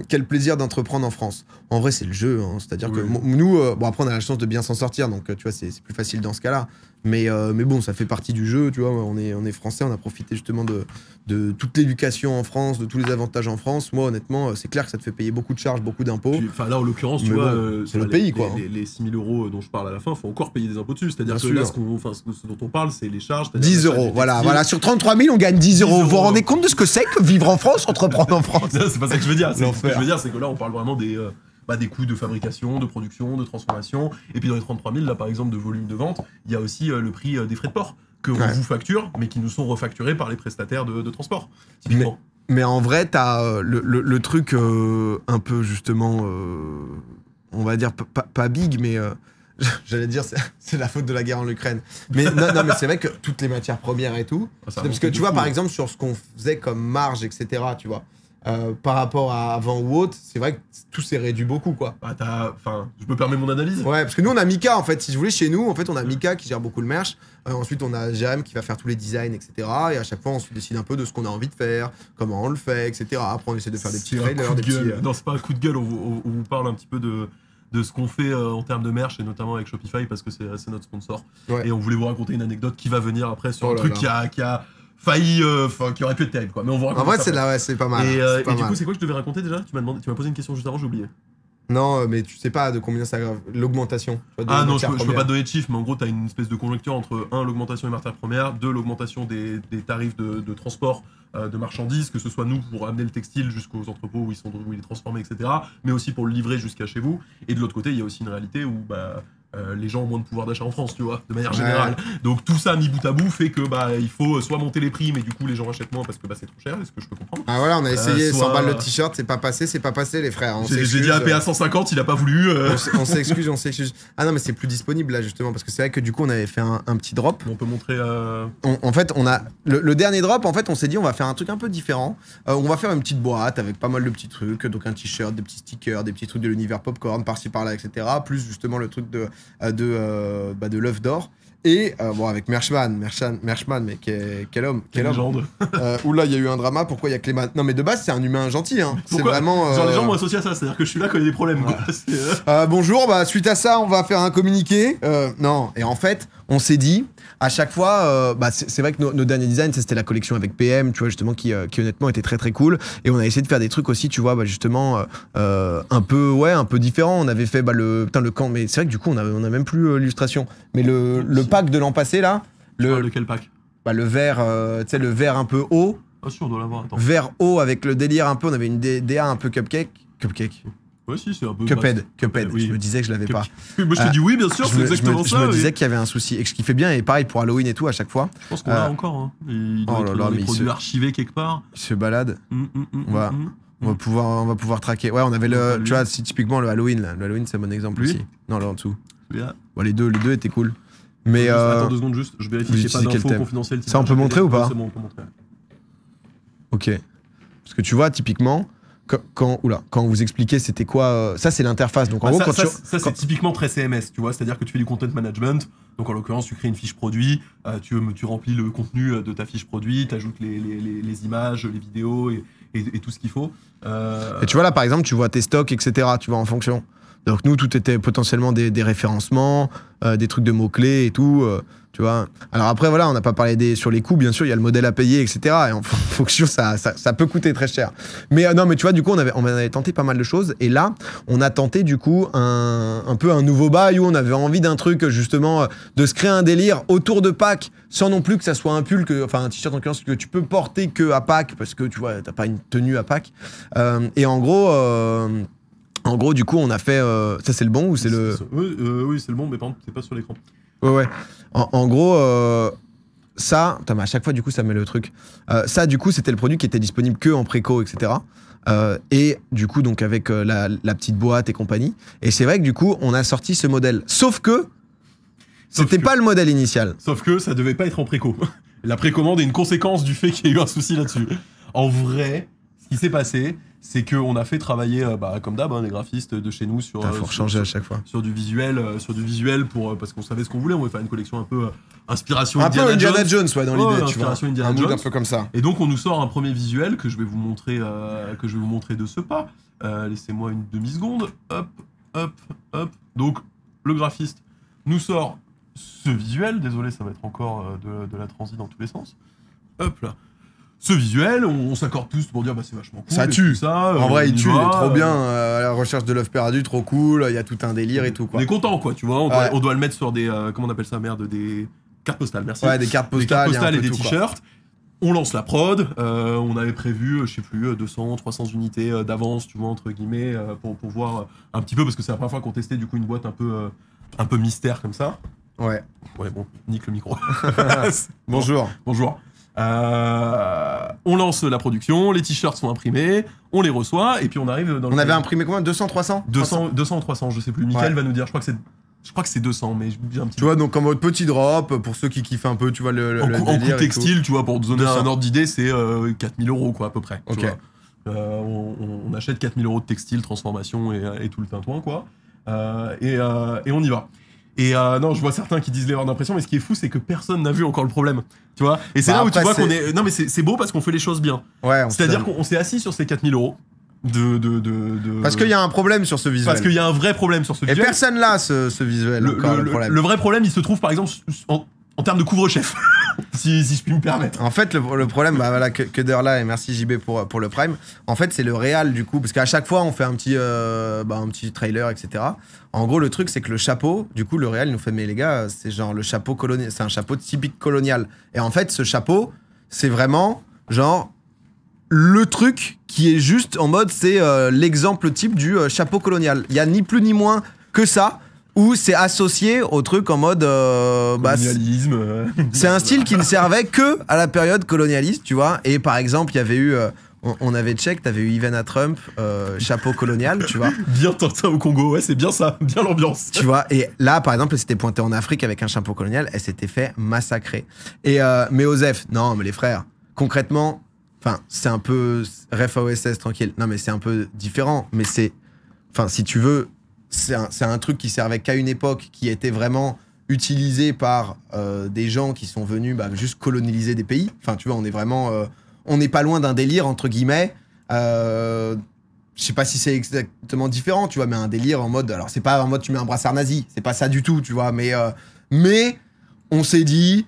quel plaisir d'entreprendre en France. En vrai, c'est le jeu. Hein. C'est-à-dire que nous, bon, après, on a la chance de bien s'en sortir, donc tu vois, c'est plus facile dans ce cas-là. Mais bon, ça fait partie du jeu, tu vois. On est français, on a profité justement de toute l'éducation en France, de tous les avantages en France. Moi, honnêtement, c'est clair que ça te fait payer beaucoup de charges, beaucoup d'impôts. Enfin, là, en l'occurrence, tu vois, c'est le pays, quoi. Les 6 000 euros dont je parle à la fin, il faut encore payer des impôts dessus. C'est-à-dire que là, ce dont on parle, c'est les charges. 10 euros, voilà. Sur 33 000, on gagne 10 euros. Vous vous rendez compte de ce que c'est que vivre en France, entreprendre en France? C'est pas ça que je veux dire. Ce que je veux dire, c'est que là, on parle vraiment des coûts de fabrication, de production, de transformation. Et puis dans les 33 000, là par exemple, de volume de vente, il y a aussi le prix des frais de port que on vous facture, mais qui nous sont refacturés par les prestataires de transport. Mais en vrai, t'as le truc un peu justement, on va dire pas big, mais j'allais dire c'est la faute de la guerre en Ukraine. Mais non, mais c'est vrai que toutes les matières premières et tout, parce que tu vois par exemple sur ce qu'on faisait comme marge, etc. Tu vois. Par rapport à avant ou autre, c'est vrai que tout s'est réduit beaucoup, quoi. Je me permets mon analyse. Ouais, parce que nous, on a Mika, en fait. Si je voulais, chez nous, en fait, on a Mika qui gère beaucoup le merch. Ensuite, on a Jérém qui va faire tous les designs, etc. Et à chaque fois, on se décide un peu de ce qu'on a envie de faire, comment on le fait, etc. Après, on essaie de faire des petits trailers, des petits... Non, c'est pas un coup de gueule, on vous parle un petit peu de ce qu'on fait en termes de merch, et notamment avec Shopify, parce que c'est notre sponsor. Ouais. Et on voulait vous raconter une anecdote qui va venir après sur un truc qui a failli, qui aurait pu être terrible, quoi. Mais on vous raconte. En vrai, c'est pas mal. Et du coup, c'est quoi que je devais raconter déjà? Tu m'as posé une question juste avant, j'ai oublié. Non, mais tu sais pas de combien ça grave. L'augmentation. Ah non, je peux pas te donner de chiffres, mais en gros, t'as une espèce de conjoncture entre l'augmentation des matières premières, l'augmentation des tarifs de transport de marchandises, que ce soit nous pour amener le textile jusqu'aux entrepôts où il est transformé, etc., mais aussi pour le livrer jusqu'à chez vous. Et de l'autre côté, il y a aussi une réalité où les gens ont moins de pouvoir d'achat en France, tu vois, de manière générale. Donc tout ça mis bout à bout fait que il faut soit monter les prix, mais du coup les gens achètent moins parce que c'est trop cher, est-ce que je peux comprendre? Ah voilà, on a essayé 100 balles le t-shirt, c'est pas passé les frères. J'ai dit AP à 150, il a pas voulu. On s'excuse. Ah non, mais c'est plus disponible là justement, parce que c'est vrai que du coup on avait fait un petit drop. On peut montrer. En fait, on a le dernier drop. En fait, on s'est dit on va faire un truc un peu différent. On va faire une petite boîte avec pas mal de petits trucs, donc un t-shirt, des petits stickers, des petits trucs de l'univers popcorn par-ci par-là, etc. Plus justement le truc de l'œuf d'or. Et bon, avec Merchman, mais quel homme, quelle légende. Oula, il y a eu un drama, pourquoi il y a Clément? Non, mais de base, c'est un humain gentil, hein. C'est vraiment. Genre, les gens m'ont associé à ça, c'est-à-dire que je suis là quand il y a des problèmes, quoi. Bonjour, suite à ça, on va faire un communiqué. Non, et en fait, on s'est dit, à chaque fois, c'est vrai que nos derniers designs, c'était la collection avec PM, tu vois, justement, qui honnêtement était très très cool. Et on a essayé de faire des trucs aussi, tu vois, justement, un peu différent. On avait fait le camp, mais c'est vrai que du coup, on a même plus l'illustration. Mais le pack de l'an passé, là. De quel pack? Le vert, tu sais, le vert un peu haut. Ah, si, on doit l'avoir, attends. Vert haut avec le délire un peu, on avait une DA un peu cupcake. Ouais, si, c'est un peu. Cuphead, oui. Je me disais que je l'avais pas. Moi, je te dis oui, bien sûr, c'est exactement ça. Je me disais qu'il y avait un souci. Et ce qui fait bien, et pareil pour Halloween et tout, à chaque fois. Je pense qu'on l'a encore. Hein. Il doit être dans des produits archivés quelque part. Il se balade. On va pouvoir traquer. Ouais, on avait tu vois, typiquement le Halloween, là. Le Halloween, c'est un bon exemple aussi. Non, là en dessous. Les deux étaient cool. Mais attends 2 secondes juste, je vérifie qu'il n'y a pas d'infos confidentielles. Ça, on peut montrer ou pas? C'est bon, on peut montrer. Ok. Parce que tu vois, typiquement, quand vous expliquez c'était quoi, ça c'est l'interface. Donc en gros, ça c'est typiquement très CMS, tu vois, c'est-à-dire que tu fais du content management. Donc en l'occurrence, tu crées une fiche produit, tu remplis le contenu de ta fiche produit, tu ajoutes les images, les vidéos et tout ce qu'il faut. Et tu vois là par exemple, tu vois tes stocks, etc. Tu vois en fonction. Donc nous, tout était potentiellement des référencements, des trucs de mots-clés et tout, tu vois. Alors après, voilà, on n'a pas parlé sur les coûts, bien sûr, il y a le modèle à payer, etc. Et en fonction, ça peut coûter très cher. Mais non, mais tu vois, du coup, on avait tenté pas mal de choses. Et là, on a tenté, du coup, un peu un nouveau bail où on avait envie d'un truc, justement, de se créer un délire autour de Pâques, sans non plus que ça soit un pull, enfin un t-shirt en l'occurrence, que tu peux porter que à Pâques, parce que, tu vois, t'as pas une tenue à Pâques. Et en gros, du coup, on a fait... ça, c'est le bon ou c'est le... Oui, c'est le bon, mais par contre, c'est pas sur l'écran. Ouais. En gros, ça... Putain, mais à chaque fois, du coup, ça met le truc. Ça, du coup, c'était le produit qui était disponible que en préco, etc. Et du coup, donc, avec la petite boîte et compagnie. Et c'est vrai que, du coup, on a sorti ce modèle. Sauf que... C'était pas le modèle initial. Sauf que ça devait pas être en préco. La précommande est une conséquence du fait qu'il y a eu un souci là-dessus. En vrai, ce qui s'est passé... c'est qu'on a fait travailler, comme d'hab, des graphistes de chez nous sur, faut changer à chaque fois. sur du visuel parce qu'on savait ce qu'on voulait. On voulait faire une collection un peu inspiration un peu Indiana Jones, ouais, dans l'idée, tu vois. Indiana un mood Jones. un peu comme ça. Et donc on nous sort un premier visuel que je vais vous montrer de ce pas. Laissez-moi une demi-seconde. Hop, hop, hop. Donc le graphiste nous sort ce visuel. Désolé, ça va être encore de la transi dans tous les sens. Hop là. Ce visuel, on s'accorde tous pour dire c'est vachement cool. Ça tue. Ça, en vrai, il tue, il est trop bien. À la recherche de l'œuf perdu, trop cool. Il y a tout un délire et tout, quoi. On est content, quoi, tu vois. On doit le mettre sur des. Comment on appelle ça, merde, des cartes postales, merci. Ouais, des cartes postales et des t-shirts. On lance la prod. On avait prévu, je sais plus, 200, 300 unités d'avance, tu vois, entre guillemets, pour voir un petit peu, parce que c'est la première fois qu'on testait du coup une boîte un peu mystère comme ça. Ouais. Ouais, bon, nique le micro. Bonjour. Bonjour. On lance la production, les t-shirts sont imprimés, on les reçoit et puis on arrive dans On avait imprimé combien? 200, 300 200 ou 300, je sais plus. Mickaël va nous dire, je crois que c'est 200, mais j'ai un petit. Tu vois, donc en mode petit drop, pour ceux qui kiffent un peu, tu vois, en coût textile, tu vois, pour te donner un ordre d'idée, c'est 4000 € quoi, à peu près. Ok. On achète 4000 € de textile, transformation et tout le tintouin, quoi. Et on y va. Et non, je vois certains qui disent l'erreur d'impression, mais ce qui est fou, c'est que personne n'a vu encore le problème. Tu vois. Et c'est là où tu vois qu'on est. Non, mais c'est beau parce qu'on fait les choses bien. Ouais. C'est-à-dire qu'on s'est assis sur ces 4000 € Parce qu'il y a un problème sur ce visuel. Parce qu'il y a un vrai problème sur ce visuel. Et personne là, ce visuel. Le vrai problème, il se trouve par exemple en termes de couvre-chef. si je puis me permettre. En fait, le problème, voilà, que d'heure là, et merci JB pour le prime. En fait, c'est le réal du coup, parce qu'à chaque fois, on fait un petit trailer, etc. En gros, le truc, c'est que le chapeau, du coup, le réal nous fait, mais les gars, c'est genre le chapeau colonial, c'est un chapeau typique colonial. Et en fait, ce chapeau, c'est vraiment genre le truc qui est juste en mode, c'est l'exemple type du chapeau colonial. Il y a ni plus ni moins que ça. Où c'est associé au truc en mode... colonialisme. C'est un style qui ne servait que à la période colonialiste, tu vois. Et par exemple, il y avait eu... on avait check, t'avais eu Ivana Trump, chapeau colonial, tu vois. Bien ça au Congo, ouais, c'est bien ça, bien l'ambiance. Tu vois, et là, par exemple, elle s'était pointée en Afrique avec un chapeau colonial, elle s'était fait massacrer. Et mais Osef, non, mais les frères, concrètement, enfin, c'est un peu... Ref OSS, tranquille. Non, mais c'est un peu différent, mais c'est... Enfin, si tu veux... C'est un truc qui servait qu'à une époque, qui était vraiment utilisé par des gens qui sont venus juste colonialiser des pays. Enfin, tu vois, on est vraiment... on n'est pas loin d'un délire, entre guillemets. Je sais pas si c'est exactement différent, tu vois, mais un délire en mode... Alors, c'est pas en mode tu mets un brassard nazi, c'est pas ça du tout, tu vois, mais on s'est dit...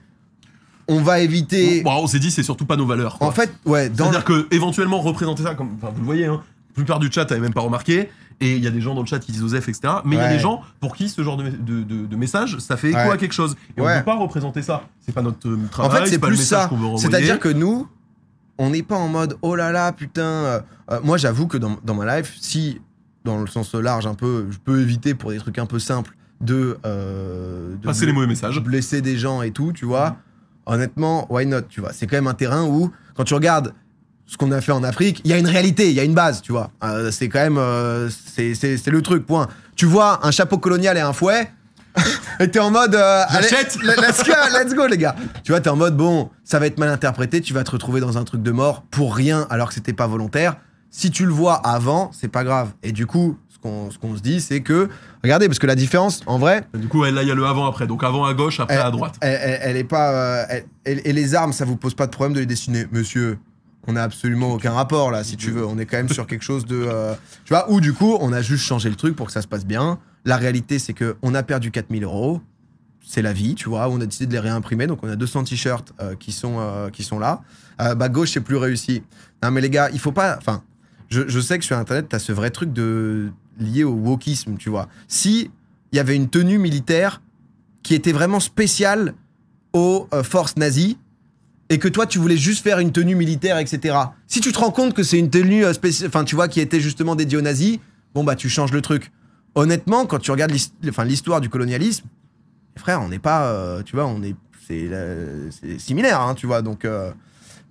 On va éviter... Bon, on s'est dit, c'est surtout pas nos valeurs, quoi. En fait, ouais... C'est-à-dire que éventuellement représenter ça comme... Enfin, vous le voyez, hein, la plupart du chat, t'avais même pas remarqué... Et il y a des gens dans le chat qui disent Osef, etc. Mais il y a des gens pour qui ce genre de message, ça fait écho à quelque chose. Et on ne peut pas représenter ça. C'est pas notre travail, en fait, c'est pas plus le message ça. qu'on veut renvoyer. C'est-à-dire que nous, on n'est pas en mode oh là là, putain. Moi, j'avoue que dans ma life, si, dans le sens large un peu, je peux éviter pour des trucs un peu simples de passer les mauvais messages, blesser des gens et tout, tu vois. Honnêtement, why not, tu vois. C'est quand même un terrain où, quand tu regardes ce qu'on a fait en Afrique, il y a une réalité, il y a une base, tu vois. C'est quand même... c'est le truc, point. Tu vois un chapeau colonial et un fouet, et t'es en mode... J'achète. Let's go, les gars. Tu vois, t'es en mode, bon, ça va être mal interprété, tu vas te retrouver dans un truc de mort pour rien, alors que c'était pas volontaire. si tu le vois avant, c'est pas grave. Et du coup, ce qu'on se dit, c'est que, regardez, parce que la différence, en vrai... Du coup, là, il y a le avant-après. Donc avant à gauche, après à droite. Elle est pas... et les armes, ça vous pose pas de problème de les dessiner. Monsieur, on n'a absolument aucun rapport, là, si tu veux. On est quand même sur quelque chose de... tu vois, où du coup, on a juste changé le truc pour que ça se passe bien. La réalité, c'est qu'on a perdu 4 000 €. C'est la vie, tu vois. On a décidé de les réimprimer. Donc, on a 200 t-shirts qui sont là. Gauche, c'est plus réussi. Non, mais les gars, il faut pas... Enfin, je sais que sur Internet, t'as ce vrai truc lié au wokisme, tu vois. Si il y avait une tenue militaire qui était vraiment spéciale aux forces nazies et que toi, tu voulais juste faire une tenue militaire, etc. Si tu te rends compte que c'est une tenue spéciale, enfin, tu vois, qui était justement dédiée aux nazis, bon, bah, tu changes le truc. Honnêtement, quand tu regardes l'histoire du colonialisme, frère, on n'est pas, tu vois, c'est similaire, hein, tu vois, donc...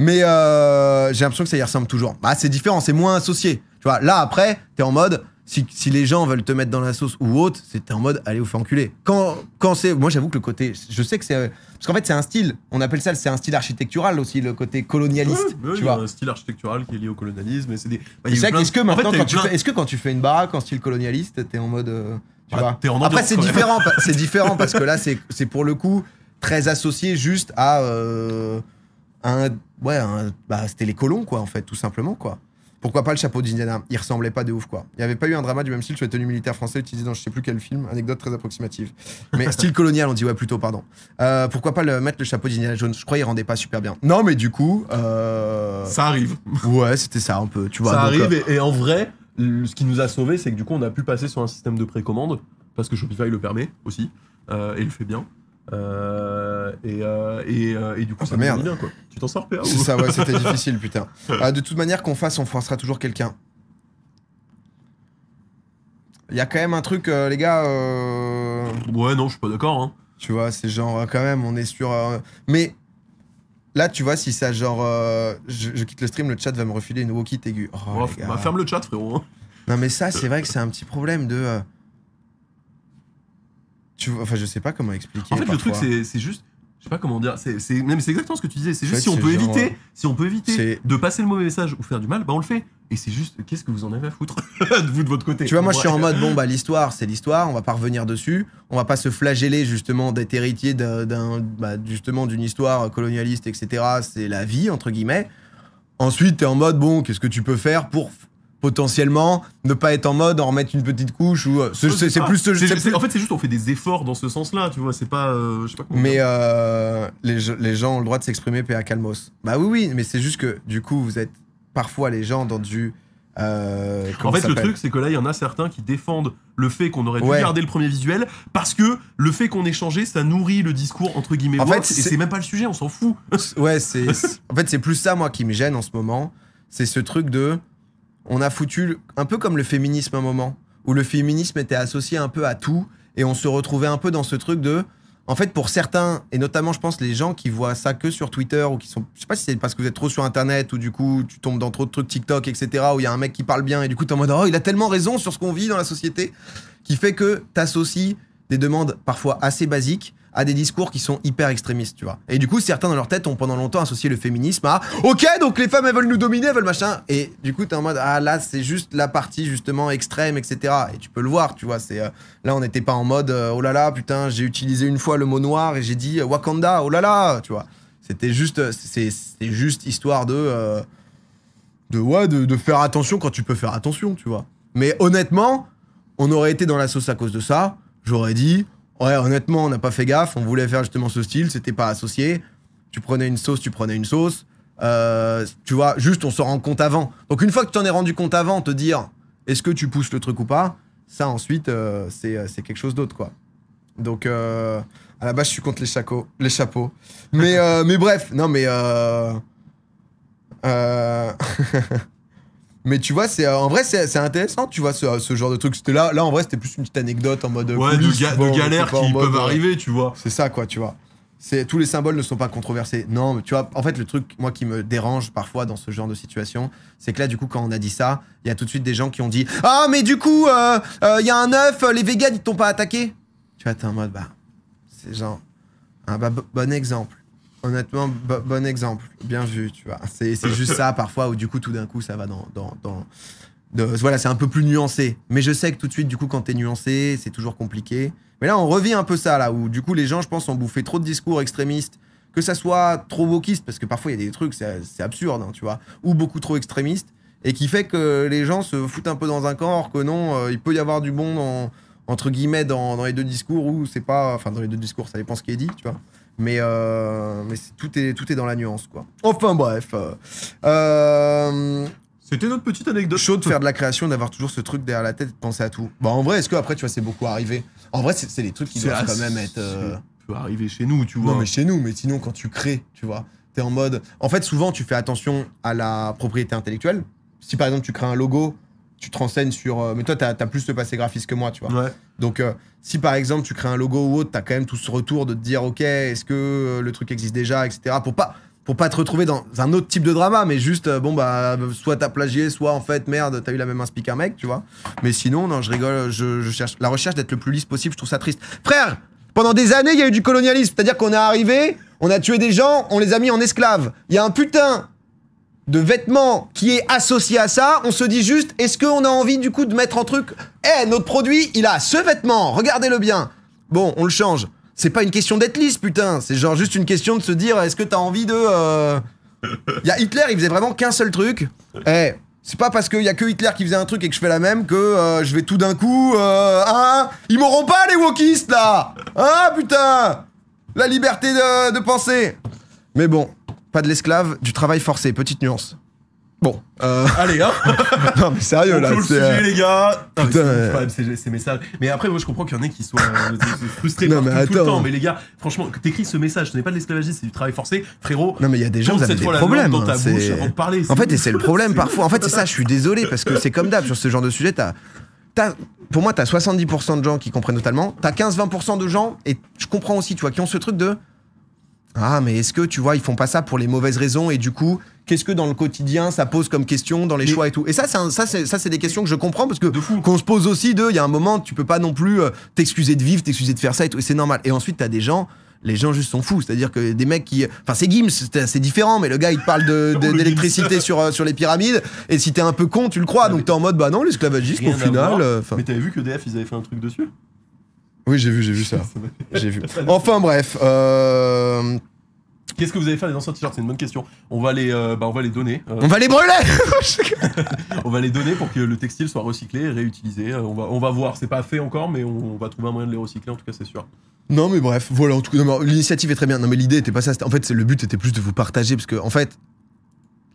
Mais j'ai l'impression que ça y ressemble toujours. Bah, c'est différent, c'est moins associé. Tu vois, là, après, t'es en mode, si les gens veulent te mettre dans la sauce ou autre, t'es en mode, allez vous faire enculer. Quand c'est... Moi, j'avoue que le côté... Je sais que c'est... Parce qu'en fait, c'est un style. On appelle ça, c'est un style architectural aussi, le côté colonialiste. Ouais, tu vois. un style architectural qui est lié au colonialisme. Et c'est des... est-ce que maintenant, est-ce que quand tu fais une baraque en style colonialiste, t'es en mode... tu vois. T'es en Après, ambiance, c'est différent parce que là, c'est pour le coup très associé juste à... c'était les colons, quoi, en fait, tout simplement, quoi. Pourquoi pas le chapeau d'Indiana? Il ressemblait pas de ouf, quoi. Il n'y avait pas eu un drama du même style sur les tenues militaires français utilisées dans je sais plus quel film. Anecdote très approximative. Mais style colonial, on dit, ouais, plutôt, pardon. Pourquoi pas mettre le chapeau d'Indiana Jones? Je crois qu'il rendait pas super bien. Non, mais du coup... Ça arrive. Ouais, c'était ça, un peu, tu vois. Ça donc, arrive, et en vrai, ce qui nous a sauvés, c'est que du coup, on a pu passer sur un système de précommande, parce que Shopify le permet aussi, et le fait bien. Et du coup, ça merde. me bien, quoi. Tu t'en sors, PA? C'est ça, ouais, c'était difficile, putain. De toute manière, qu'on fasse, on froissera toujours quelqu'un. Il y a quand même un truc, les gars... Ouais, non, je suis pas d'accord, hein. Tu vois, c'est genre, quand même, on est sur... Mais, là, tu vois, si ça, genre... je quitte le stream, le chat va me refiler une walkie aiguë. Oh, Bah, ferme le chat, frérot. Non, mais ça, c'est vrai que c'est un petit problème de... Tu vois, enfin, je sais pas comment expliquer. En fait, parfois. le truc, c'est juste... Je sais pas comment dire, c'est exactement ce que tu disais. C'est juste En fait, si on peut genre, éviter de passer le mauvais message ou faire du mal, bah on le fait. Et c'est juste, qu'est-ce que vous en avez à foutre vous de votre côté? Tu vois, moi je suis en mode, bon bah l'histoire c'est l'histoire, on va pas revenir dessus, on va pas se flageller justement d'être héritier justement d'une histoire colonialiste, etc. C'est la vie, entre guillemets. Ensuite, t'es en mode, bon, qu'est-ce que tu peux faire pour potentiellement ne pas être en mode en remettre une petite couche ou c'est plus en fait c'est juste on fait des efforts dans ce sens-là, tu vois, c'est pas je sais pas comment mais les gens ont le droit de s'exprimer PA calmos. Bah oui, mais c'est juste que du coup vous êtes parfois les gens dans du en fait le truc c'est que là il y en a certains qui défendent le fait qu'on aurait dû garder le premier visuel parce que le fait qu'on ait changé ça nourrit le discours entre guillemets en fait, et c'est même pas le sujet, on s'en fout. Ouais, en fait c'est plus ça moi qui me gêne en ce moment, c'est ce truc de on a foutu un peu comme le féminisme à un moment, où le féminisme était associé un peu à tout, et on se retrouvait un peu dans ce truc de... En fait, pour certains, et notamment, je pense, les gens qui voient ça que sur Twitter, ou qui sont... Je sais pas si c'est parce que vous êtes trop sur Internet, ou du coup, tu tombes dans trop de trucs TikTok, etc., où il y a un mec qui parle bien, et du coup, t'es en mode, oh, il a tellement raison sur ce qu'on vit dans la société, qui fait que t'associes des demandes parfois assez basiques à des discours qui sont hyper extrémistes, tu vois. Et du coup, certains dans leur tête ont pendant longtemps associé le féminisme à « Ok, donc les femmes, elles veulent nous dominer, elles veulent machin ». Et du coup, t'es en mode « Ah, là, c'est juste la partie, justement, extrême, etc. » Et tu peux le voir, tu vois. Là, on n'était pas en mode « Oh là là, putain, j'ai utilisé une fois le mot noir et j'ai dit Wakanda, oh là là », tu vois. C'était juste... C'est juste histoire de faire attention quand tu peux faire attention, tu vois. Mais honnêtement, on aurait été dans la sauce à cause de ça. J'aurais dit... Ouais, honnêtement, on n'a pas fait gaffe. On voulait faire justement ce style, c'était pas associé. Tu prenais une sauce. Tu vois, juste on s'en rend compte avant. Donc une fois que tu t'en es rendu compte avant, te dire est-ce que tu pousses le truc ou pas, ça ensuite, c'est quelque chose d'autre, quoi. Donc à la base, je suis contre les chapeaux. Mais bref, non mais... Mais tu vois, en vrai, c'est intéressant, tu vois, ce genre de truc. C'était là, en vrai, c'était plus une petite anecdote en mode... Ouais, de galères qui peuvent arriver, tu vois. C'est ça, quoi, tu vois. Tous les symboles ne sont pas controversés. Non, mais tu vois, en fait, le truc, moi, qui me dérange parfois dans ce genre de situation, c'est que là, du coup, quand on a dit ça, il y a tout de suite des gens qui ont dit « Ah, mais du coup, il y a un œuf, les végans, ils t'ont pas attaqué ?» Tu vois, t'es en mode, bah, c'est genre... bon exemple. Honnêtement, bon exemple. Bien vu, tu vois. C'est juste ça, parfois, où du coup, tout d'un coup, ça va voilà, c'est un peu plus nuancé. Mais je sais que tout de suite, du coup, quand t'es nuancé, c'est toujours compliqué. Mais là, on revit un peu ça, là, où du coup, les gens, je pense, ont bouffé trop de discours extrémistes, que ça soit trop wokiste, parce que parfois, il y a des trucs, c'est absurde, hein, tu vois, ou beaucoup trop extrémistes, et qui fait que les gens se foutent un peu dans un camp, alors que non, il peut y avoir du bon, entre guillemets, dans les deux discours, ou c'est pas... Enfin, dans les deux discours, ça dépend ce qui est dit, tu vois. Mais tout est dans la nuance, quoi. Enfin, bref. C'était notre petite anecdote. Chaud de faire de la création, d'avoir toujours ce truc derrière la tête et de penser à tout. Bah, en vrai, est-ce que après, tu vois, c'est beaucoup arrivé? En vrai, c'est des trucs qui doivent quand même être... Ça peut arriver chez nous, tu vois. Non, mais chez nous, mais sinon, quand tu crées, tu vois, t'es en mode... En fait, souvent, tu fais attention à la propriété intellectuelle. Si, par exemple, tu crées un logo, tu te renseignes sur... Mais toi, t'as plus de passé graphiste que moi, tu vois. Ouais. Donc, si, par exemple, tu crées un logo ou autre, t'as quand même tout ce retour de te dire, OK, est-ce que le truc existe déjà, etc. Pour pas te retrouver dans un autre type de drama, mais juste, bon, bah, soit t'as plagié, soit, en fait, merde, t'as eu la même inspi qu'un mec, tu vois. Mais sinon, non, je rigole, je cherche... La recherche d'être le plus lisse possible, je trouve ça triste. Frère, pendant des années, il y a eu du colonialisme. C'est-à-dire qu'on est arrivé, on a tué des gens, on les a mis en esclaves. Il y a un putain de vêtements qui est associé à ça, on se dit juste, est-ce qu'on a envie, du coup, de mettre un truc... Notre produit, il a ce vêtement, regardez-le bien. Bon, on le change. C'est pas une question d'être lisse, putain. C'est genre juste une question de se dire, est-ce que t'as envie de... Y a Hitler, il faisait vraiment qu'un seul truc. C'est pas parce qu'il y a que Hitler qui faisait un truc et que je fais la même que je vais tout d'un coup... Ils m'auront pas, les wokistes, là. Putain. La liberté de penser. Mais bon, pas de l'esclave, du travail forcé. Petite nuance. Bon, Allez, hein. Non, mais sérieux, là, le sujet, les gars. Putain, Ces messages. Mais après, moi, je comprends qu'il y en ait qui soient frustrés Non, par mais tout le attends. temps. Mais les gars, franchement, que t'écris ce message, ce n'est pas de l'esclavagisme, c'est du travail forcé, frérot. Non, mais il y a des gens qui pose ont cette des fois la problèmes. langue dans ta hein, bouche avant de parler. En fait, et ouf. c'est le problème parfois. En fait, c'est ça, je suis désolé, parce que c'est comme d'hab, sur ce genre de sujet, pour moi, t'as 70% de gens qui comprennent totalement, t'as 15-20% de gens, et je comprends aussi, tu vois, qui ont ce truc de... Ah, mais est-ce que, tu vois, ils font pas ça pour les mauvaises raisons, et du coup, qu'est-ce que dans le quotidien, ça pose comme question dans les choix et tout. Et ça, c'est des questions que je comprends, parce que qu'on se pose aussi il y a un moment, tu peux pas non plus t'excuser de vivre, t'excuser de faire ça et tout, et c'est normal. Et ensuite, t'as des gens... Les gens juste sont fous, c'est-à-dire que des mecs qui... Enfin, c'est Gims, c'est différent, mais le gars, il te parle d'électricité sur les pyramides, et si t'es un peu con, tu le crois, donc t'es en mode, bah non, l'esclavagisme, au final... Mais t'avais vu que EDF, ils avaient fait un truc dessus? Oui, j'ai vu ça. J'ai vu. Enfin, bref. Qu'est-ce que vous allez faire les anciens t-shirts? C'est une bonne question. On va les donner. On va les brûler. On va les donner pour que le textile soit recyclé et réutilisé. On va voir, c'est pas fait encore, mais on va trouver un moyen de les recycler, en tout cas, c'est sûr. Non, mais bref, voilà, en tout cas, l'initiative est très bien. Non, mais l'idée était pas ça. En fait, le but était plus de vous partager, parce que, en fait,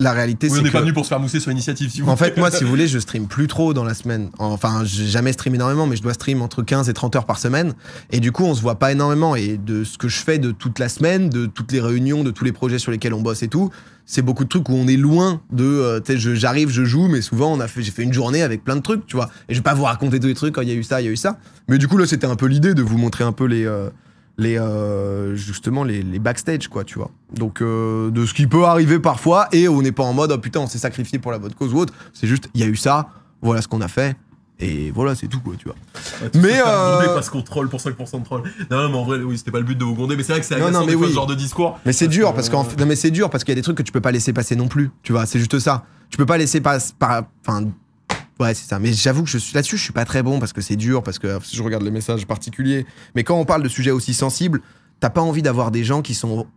la réalité, Oui, c'est on n'est que... pas venu pour se faire mousser sur l'initiative, si vous En fait, moi, si vous voulez, je stream plus trop dans la semaine. Enfin, j'ai jamais stream énormément, mais je dois stream entre 15 et 30 heures par semaine. Et du coup, on se voit pas énormément. Et de ce que je fais de toute la semaine, de toutes les réunions, de tous les projets sur lesquels on bosse et tout, c'est beaucoup de trucs où on est loin de... tu sais, j'arrive, je joue, mais souvent, j'ai fait une journée avec plein de trucs, tu vois. Et je vais pas vous raconter tous les trucs quand il y a eu ça, il y a eu ça. Mais du coup, là, c'était un peu l'idée de vous montrer un peu justement les backstage, quoi, tu vois. Donc de ce qui peut arriver parfois, et on n'est pas en mode oh putain on s'est sacrifié pour la bonne cause ou autre, c'est juste il y a eu ça, voilà ce qu'on a fait et voilà c'est tout, quoi, tu vois. Mais parce qu'on troll pour 5% de troll. Non mais en vrai oui, c'était pas le but de vous gronder, mais c'est vrai que c'est agaçant des fois, ce genre de discours. Mais c'est dur parce non mais c'est dur parce qu'il y a des trucs que tu peux pas laisser passer non plus, tu vois, c'est juste ça. Tu peux pas laisser passer ouais, c'est ça. Mais j'avoue que là-dessus, je suis pas très bon parce que c'est dur, parce que si je regarde les messages particuliers. Mais quand on parle de sujets aussi sensibles, t'as pas envie d'avoir des gens qui sont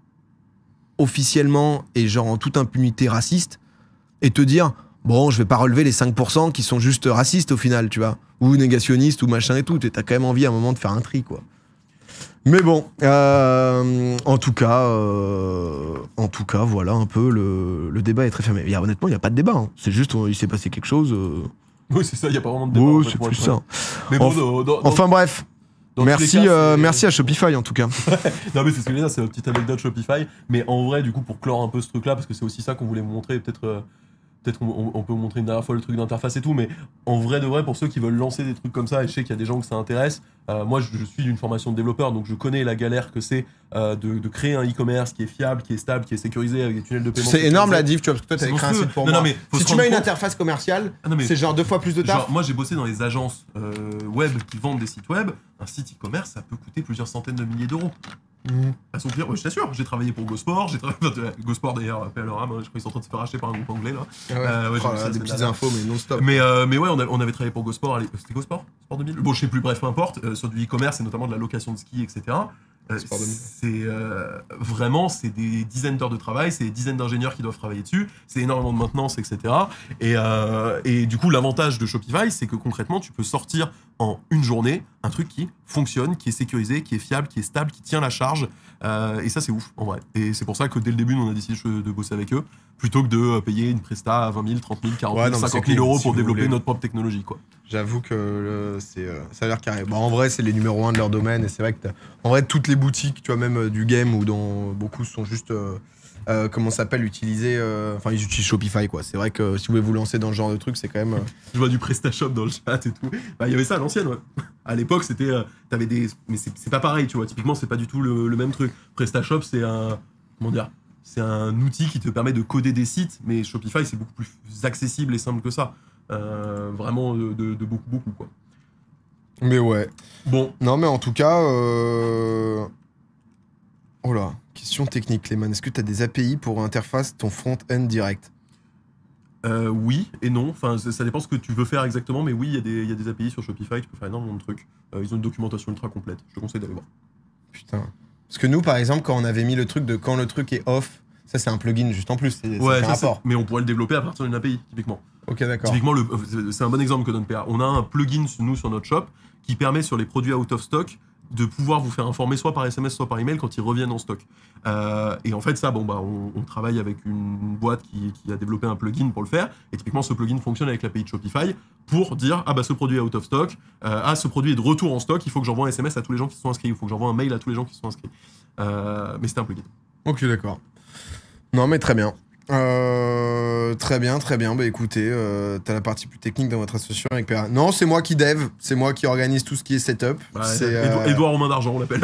officiellement et genre en toute impunité racistes et te dire, bon, je vais pas relever les 5% qui sont juste racistes au final, tu vois, ou négationnistes ou machin et tout. T'as quand même envie à un moment de faire un tri, quoi. Mais bon, en tout cas, voilà un peu le débat est très fermé. Honnêtement, il y a pas de débat. Hein. C'est juste, il s'est passé quelque chose. Oui, c'est ça, il n'y a pas vraiment de débat. Oui, c'est plus ça. Mais bon, enfin bref, merci, merci à Shopify en tout cas. Non mais c'est ce que je veux dire, c'est une petite anecdote Shopify. Mais en vrai, du coup, pour clore un peu ce truc-là, parce que c'est aussi ça qu'on voulait vous montrer, peut-être on peut vous montrer une dernière fois le truc d'interface et tout, mais en vrai de vrai, pour ceux qui veulent lancer des trucs comme ça, et je sais qu'il y a des gens que ça intéresse, moi je suis d'une formation de développeur, donc je connais la galère que c'est de créer un e-commerce qui est fiable, qui est stable, qui est sécurisé avec des tunnels de paiement. C'est énorme la diff, tu vois, parce que toi t'avais créé un site pour moi. Mais si tu mets une interface commerciale, c'est genre 2 fois plus de taf. Moi j'ai bossé dans les agences web qui vendent des sites web, un site e-commerce ça peut coûter plusieurs centaines de milliers d'euros. Assouplir, ouais, je t'assure, j'ai travaillé pour GoSport, j'ai travaillé GoSport d'ailleurs, paix à leur âme, je crois qu'ils sont en train de se faire racheter par un groupe anglais là. Ah ouais, Ouais, j'ai vu ça la des semaine petites dernière. infos, mais non-stop. Mais ouais, on avait travaillé pour GoSport, c'était GoSport Sport 2000. Bon, je sais plus, bref, peu importe, sur du e-commerce et notamment de la location de ski, etc. Sport 2000. C'est vraiment, c'est des dizaines d'heures de travail, c'est des dizaines d'ingénieurs qui doivent travailler dessus, c'est énormément de maintenance, etc. Et du coup, l'avantage de Shopify, c'est que concrètement, tu peux sortir en une journée un truc qui fonctionne, qui est sécurisé, qui est fiable, qui est stable, qui tient la charge. Et ça, c'est ouf, en vrai. Et c'est pour ça que dès le début, on a décidé de bosser avec eux, plutôt que de payer une presta à 20 000, 30 000, 40 000, Ouais, non, mais 50 c'est 000 euros clean, pour si vous développer voulez. notre propre technologie, quoi. J'avoue que ça a l'air carré. Bon, en vrai, c'est les numéros 1 de leur domaine. Et c'est vrai que en vrai, toutes les boutiques, tu vois, même du game, ou dont beaucoup sont juste, comment ça s'appelle, utilisés. Enfin, ils utilisent Shopify, quoi. C'est vrai que si vous voulez vous lancer dans ce genre de truc, c'est quand même. Je vois du PrestaShop dans le chat et tout. Bah, il y avait ça à l'ancienne, ouais. À l'époque, c'était. T'avais des. Mais c'est pas pareil, tu vois. Typiquement, c'est pas du tout le même truc. PrestaShop, c'est un. Comment dire? C'est un outil qui te permet de coder des sites, mais Shopify, c'est beaucoup plus accessible et simple que ça. Vraiment de beaucoup, quoi. Mais ouais. Bon, Non, mais en tout cas. Oh là, question technique, Clément. Est-ce que tu as des API pour interface ton front-end direct? oui et non. Enfin, ça dépend ce que tu veux faire exactement, mais oui, il y a des API sur Shopify, tu peux faire énormément de trucs. Ils ont une documentation ultra complète. Je te conseille d'aller voir. Putain. Parce que nous, par exemple, quand on avait mis le truc de quand le truc est off, ça c'est un plugin juste en plus. Ouais, C'est un rapport. mais on pourrait le développer à partir d'une API, typiquement. Ok, d'accord. Typiquement, c'est un bon exemple que donne PA. On a un plugin, nous, sur notre shop, qui permet sur les produits out of stock de pouvoir vous faire informer soit par SMS, soit par email quand ils reviennent en stock. Et en fait, ça, bon, bah, on travaille avec une boîte qui a développé un plugin pour le faire. Et typiquement, ce plugin fonctionne avec l'API de Shopify pour dire, ah bah ce produit est out of stock, ce produit est de retour en stock, il faut que j'envoie un SMS à tous les gens qui se sont inscrits, il faut que j'envoie un mail à tous les gens qui se sont inscrits. Mais c'était un plugin. Ok, d'accord. Non, mais très bien. Très bien, très bien. Bah écoutez, t'as la partie plus technique dans votre association avec PA. Non, c'est moi qui dev, c'est moi qui organise tout ce qui est setup. Bah, c'est Édouard aux mains d'argent, on l'appelle.